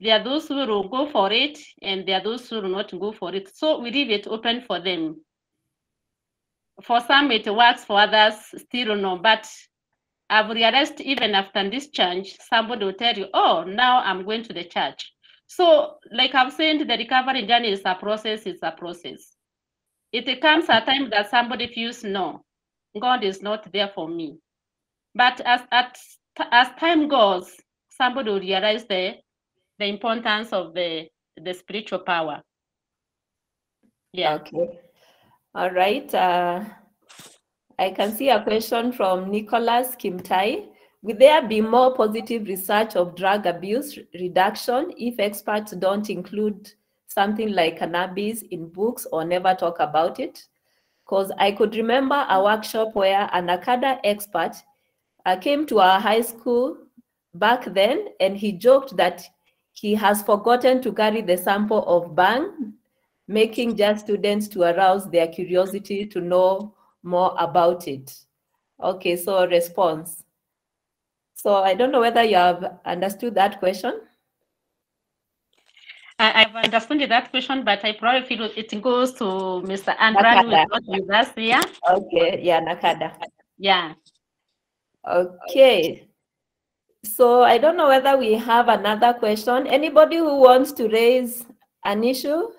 There are those who will go for it, and there are those who will not go for it. So we leave it open for them. For some, it works. For others, still no. But I've realized even after this change, somebody will tell you, oh, now I'm going to the church. So like I've said, the recovery journey is a process. It's a process. It comes a time that somebody feels, no, God is not there for me. But as time goes, somebody will realize the importance of the spiritual power. Yeah. Okay. All right. I can see a question from Nicholas Kimtai. Will there be more positive research of drug abuse reduction if experts don't include something like cannabis in books or never talk about it? Because I could remember a workshop where an NACADA expert came to our high school back then, and he joked that he has forgotten to carry the sample of bang, making just students to arouse their curiosity to know more about it. Okay, so response. So I don't know whether you have understood that question. I've understood that question, but I probably feel it goes to Mr. Andran, who is not with us here. Okay, yeah, NACADA. Yeah. Okay. So I don't know whether we have another question. Anybody who wants to raise an issue?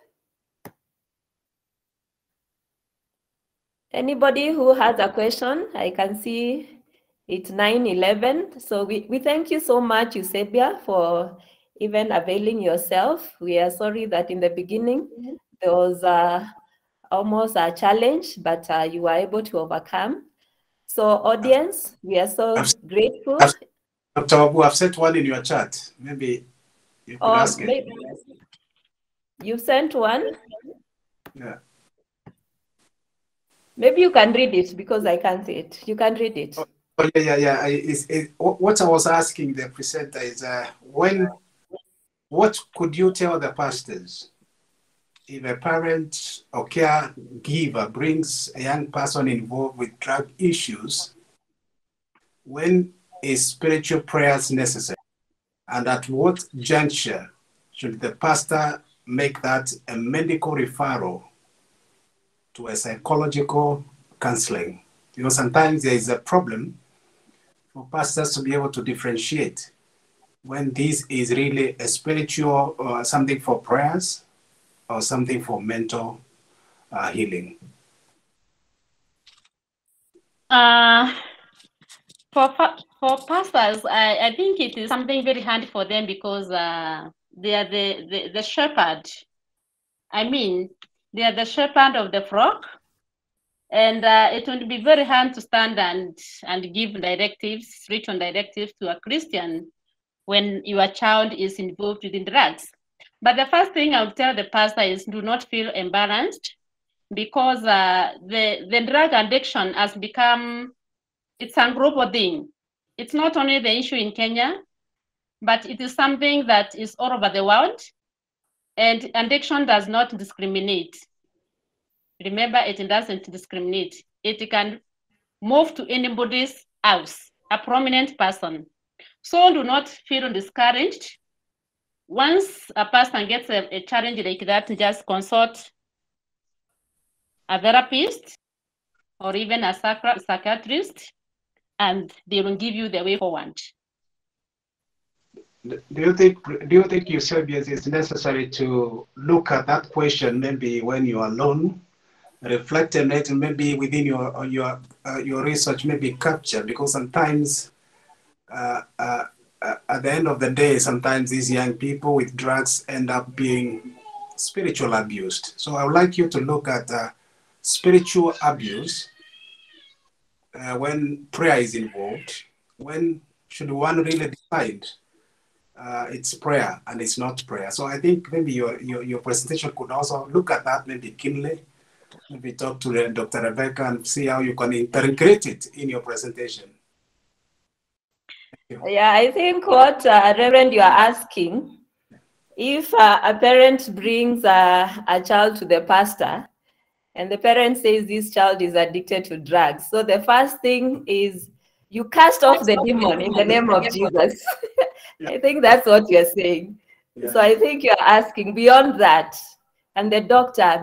Anybody who has a question? I can see it's 9:11. So we thank you so much, Eusebia, for even availing yourself. We are sorry that in the beginning there was almost a challenge, but you were able to overcome. So audience, we are so grateful. Dr. Abu, I've sent one in your chat. Maybe you could ask it. You sent one? Yeah. Maybe you can read it because I can't see it. You can read it. Oh, yeah. What I was asking the presenter is, what could you tell the pastors if a parent or caregiver brings a young person involved with drug issues? When is spiritual prayers necessary? And at what juncture should the pastor make that a medical referral to a psychological counseling? You know, sometimes there is a problem for pastors to be able to differentiate when this is really a spiritual or something for prayers or something for mental healing. For pastors, I think it is something very hard for them, because they are the shepherd. I mean, they are the shepherd of the flock, and it would be very hard to stand and give directives, spiritual directives to a Christian when your child is involved in drugs. But the first thing I would tell the pastor is, do not feel embarrassed, because the drug addiction has become, it's a global thing. It's not only the issue in Kenya, but it is something that is all over the world, and addiction does not discriminate. Remember, it doesn't discriminate. It can move to anybody's house, a prominent person. So do not feel discouraged. Once a person gets a challenge like that, just consult a therapist or even a psychiatrist, and they will give you the way forward. Do you think Eusebius, is necessary to look at that question maybe when you're alone reflect on it, and maybe within your research, maybe capture, because sometimes at the end of the day, sometimes these young people with drugs end up being spiritual abused. So I would like you to look at spiritual abuse when prayer is involved. When should one really decide it's prayer and it's not prayer? So I think maybe your presentation could also look at that, maybe keenly, maybe talk to Dr. Rebecca and see how you can integrate it in your presentation. Yeah, I think what Reverend, you are asking, if a parent brings a child to the pastor and the parent says this child is addicted to drugs, so the first thing is you cast off the demon in the name of Jesus. I think that's what you're saying. Yeah. So I think you're asking beyond that, and the doctor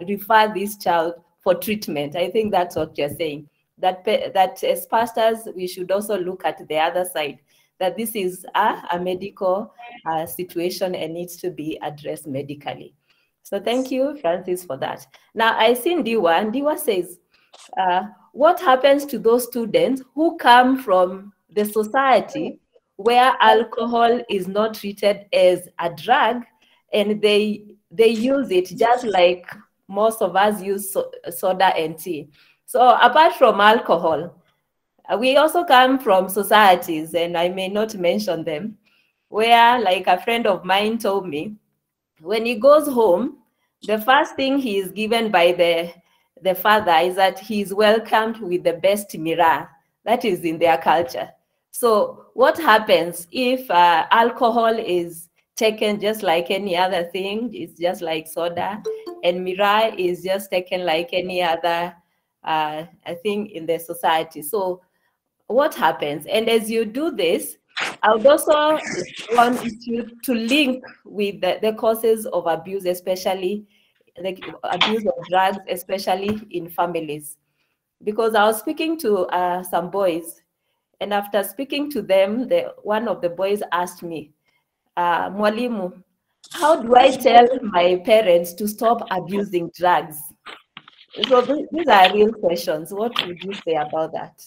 refer this child for treatment. I think that's what you're saying. That as pastors, we should also look at the other side, that this is a medical situation and needs to be addressed medically. So thank you, Francis, for that. Now I see Ndiwa, and Ndiwa says, what happens to those students who come from the society where alcohol is not treated as a drug and they use it just like most of us use soda and tea? So apart from alcohol, we also come from societies, and I may not mention them, where, like a friend of mine told me, when he goes home, the first thing he is given by the father is that he is welcomed with the best mirror. That is in their culture. So what happens if alcohol is taken just like any other thing? It's just like soda, and mirror is just taken like any other thing in the society. So what happens? And as you do this, I would also want you to link with the causes of abuse, especially the abuse of drugs, especially in families. Because I was speaking to some boys, and after speaking to them, one of the boys asked me, Mwalimu, how do I tell my parents to stop abusing drugs? So these are real questions. What would you say about that?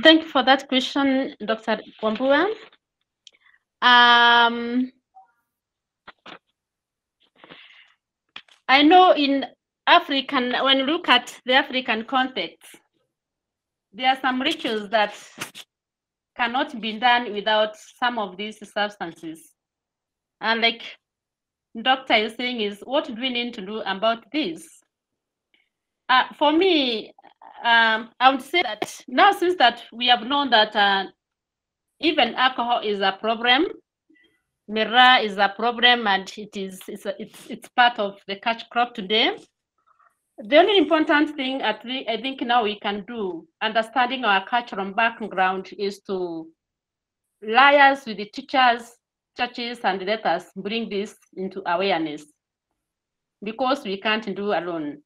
Thank you for that question, Dr. Wambua. I know in African, when you look at the African context, there are some rituals that cannot be done without some of these substances. And like doctor is saying is, what do we need to do about this? For me, I would say that now, since that we have known that even alcohol is a problem, mirror is a problem, and it's part of the cash crop today. The only important thing I think now we can do, understanding our cultural background, is to liaise with the teachers, churches, and let us bring this into awareness, because we can't do alone.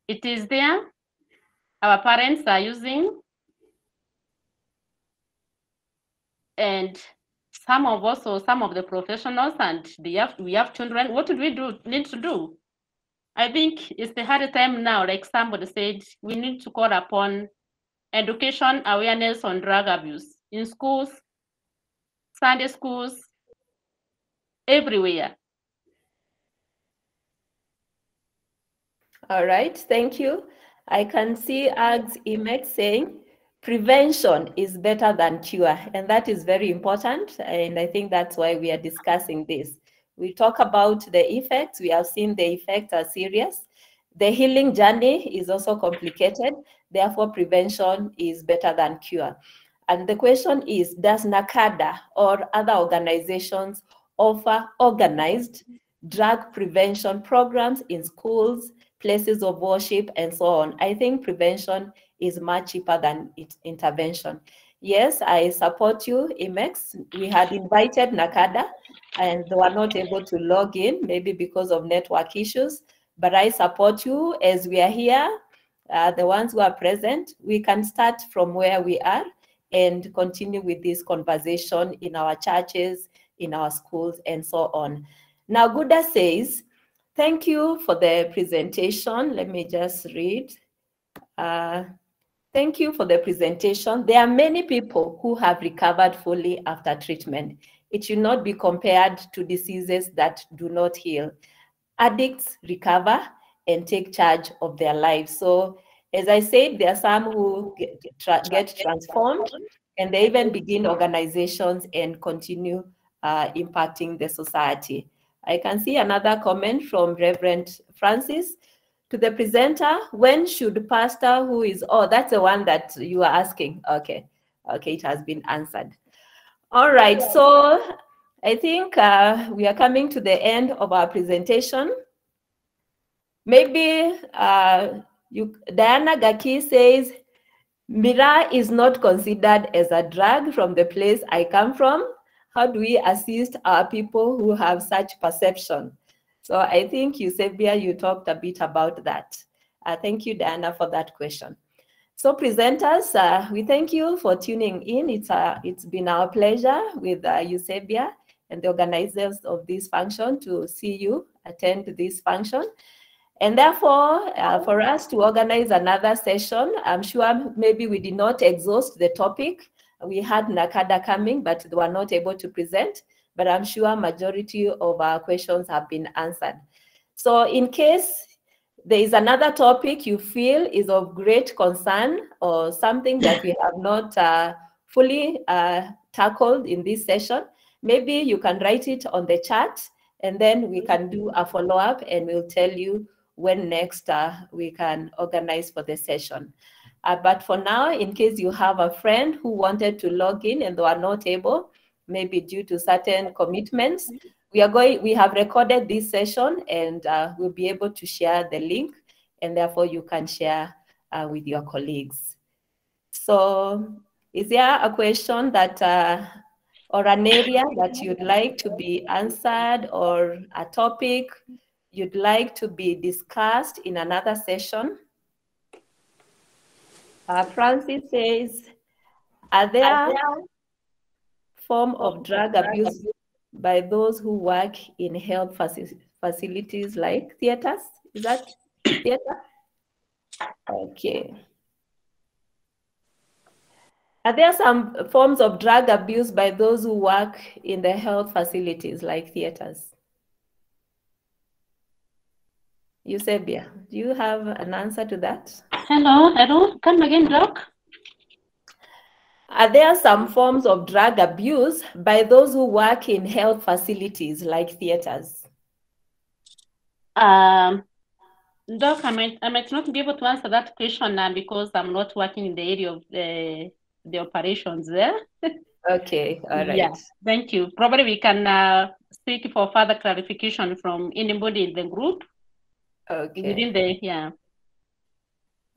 It is there. Our parents are using, and some of the professionals, and we have children. What do we need to do? I think it's the hard time now, like somebody said, we need to call upon education awareness on drug abuse in schools, Sunday schools, everywhere. All right, thank you. I can see Ags Imek saying prevention is better than cure, and that is very important, and I think that's why we are discussing this. We talk about the effects. We have seen the effects are serious. The healing journey is also complicated. Therefore, prevention is better than cure. And the question is, does NACADA or other organizations offer organized drug prevention programs in schools, places of worship, and so on? I think prevention is much cheaper than intervention. Yes, I support you, Imex. We had invited NACADA, and they were not able to log in, maybe because of network issues. But I support you as we are here, the ones who are present. We can start from where we are and continue with this conversation in our churches, in our schools, and so on. Now, Gooda says, Thank you for the presentation. Let me just read. Thank you for the presentation. There are many people who have recovered fully after treatment. It should not be compared to diseases that do not heal. Addicts recover and take charge of their lives. So, as I said, there are some who get transformed, and they even begin organizations and continue impacting the society. I can see another comment from Reverend Francis. To the presenter, when should pastor who is, oh, that's the one that you are asking. Okay, it has been answered. All right, so I think we are coming to the end of our presentation. Maybe Diana Gaki says, Mira is not considered as a drug from the place I come from. How do we assist our people who have such perception? So I think Eusebia, you talked a bit about that. Thank you, Diana, for that question. So presenters, we thank you for tuning in. It's been our pleasure with Eusebia and the organizers of this function to see you attend this function. And therefore, for us to organize another session, I'm sure maybe we did not exhaust the topic. We had Nakada coming, but they were not able to present. But I'm sure majority of our questions have been answered. So in case there is another topic you feel is of great concern or something that we have not fully tackled in this session, maybe you can write it on the chat and then we can do a follow-up and we'll tell you when next we can organize for the session. But for now, in case you have a friend who wanted to log in and they are not able, maybe due to certain commitments, we have recorded this session and we'll be able to share the link and therefore you can share with your colleagues. So is there a question that or an area that you'd like to be answered or a topic you'd like to be discussed in another session? Francis says, are there forms of drug abuse by those who work in health facilities like theaters? Is that theater? Okay. Are there some forms of drug abuse by those who work in the health facilities like theaters? Eusebia, do you have an answer to that? Hello, come again, Doc. Are there some forms of drug abuse by those who work in health facilities like theaters? Doc, I might not be able to answer that question now because I'm not working in the area of the operations there. Okay, all right. Yeah, thank you. Probably we can seek for further clarification from anybody in the group. Okay. Within the, yeah.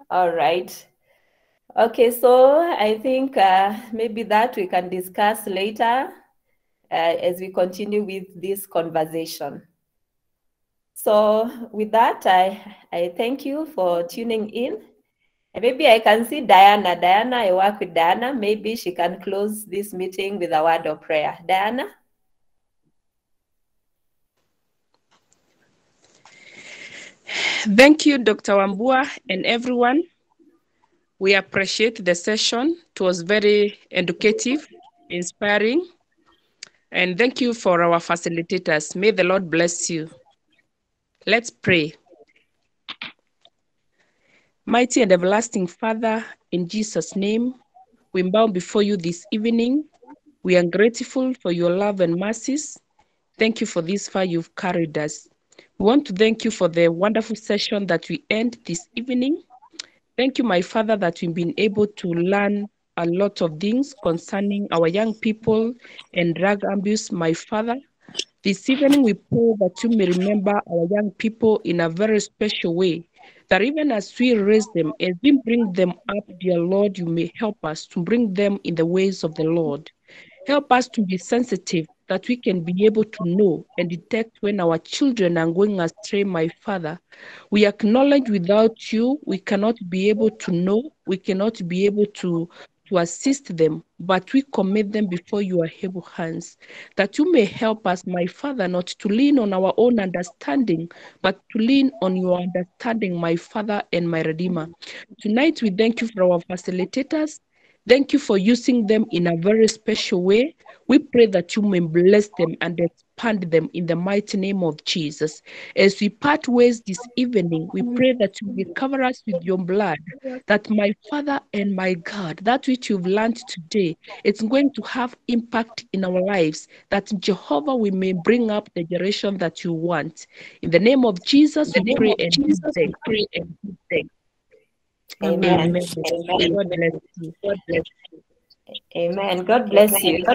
All right. Okay, so I think maybe that we can discuss later as we continue with this conversation. So with that, I thank you for tuning in. And maybe I can see Diana. Diana, I work with Diana. Maybe she can close this meeting with a word of prayer. Diana? Thank you, Dr. Wambua and everyone. We appreciate the session. It was very educative, inspiring. And thank you for our facilitators. May the Lord bless you. Let's pray. Mighty and everlasting Father, in Jesus' name, we bow before you this evening. We are grateful for your love and mercies. Thank you for this far you've carried us. We want to thank you for the wonderful session that we end this evening. Thank you, my Father, that we've been able to learn a lot of things concerning our young people and drug abuse, my Father. This evening, we pray that you may remember our young people in a very special way, that even as we raise them, as we bring them up, dear Lord, you may help us to bring them in the ways of the Lord. Help us to be sensitive, that we can be able to know and detect when our children are going astray, my Father. We acknowledge without you, we cannot be able to know, we cannot be able to to assist them, but we commit them before your able hands, that you may help us, my Father, not to lean on our own understanding, but to lean on your understanding, my Father and my Redeemer. Tonight, we thank you for our facilitators. Thank you for using them in a very special way. We pray that you may bless them and expand them in the mighty name of Jesus. As we part ways this evening, we pray that you will cover us with your blood, that my Father and my God, that which you've learned today, it's going to have impact in our lives, that Jehovah, we may bring up the generation that you want. In the name of Jesus, we pray and give thanks. Amen. Amen. God bless you. Amen. God bless you.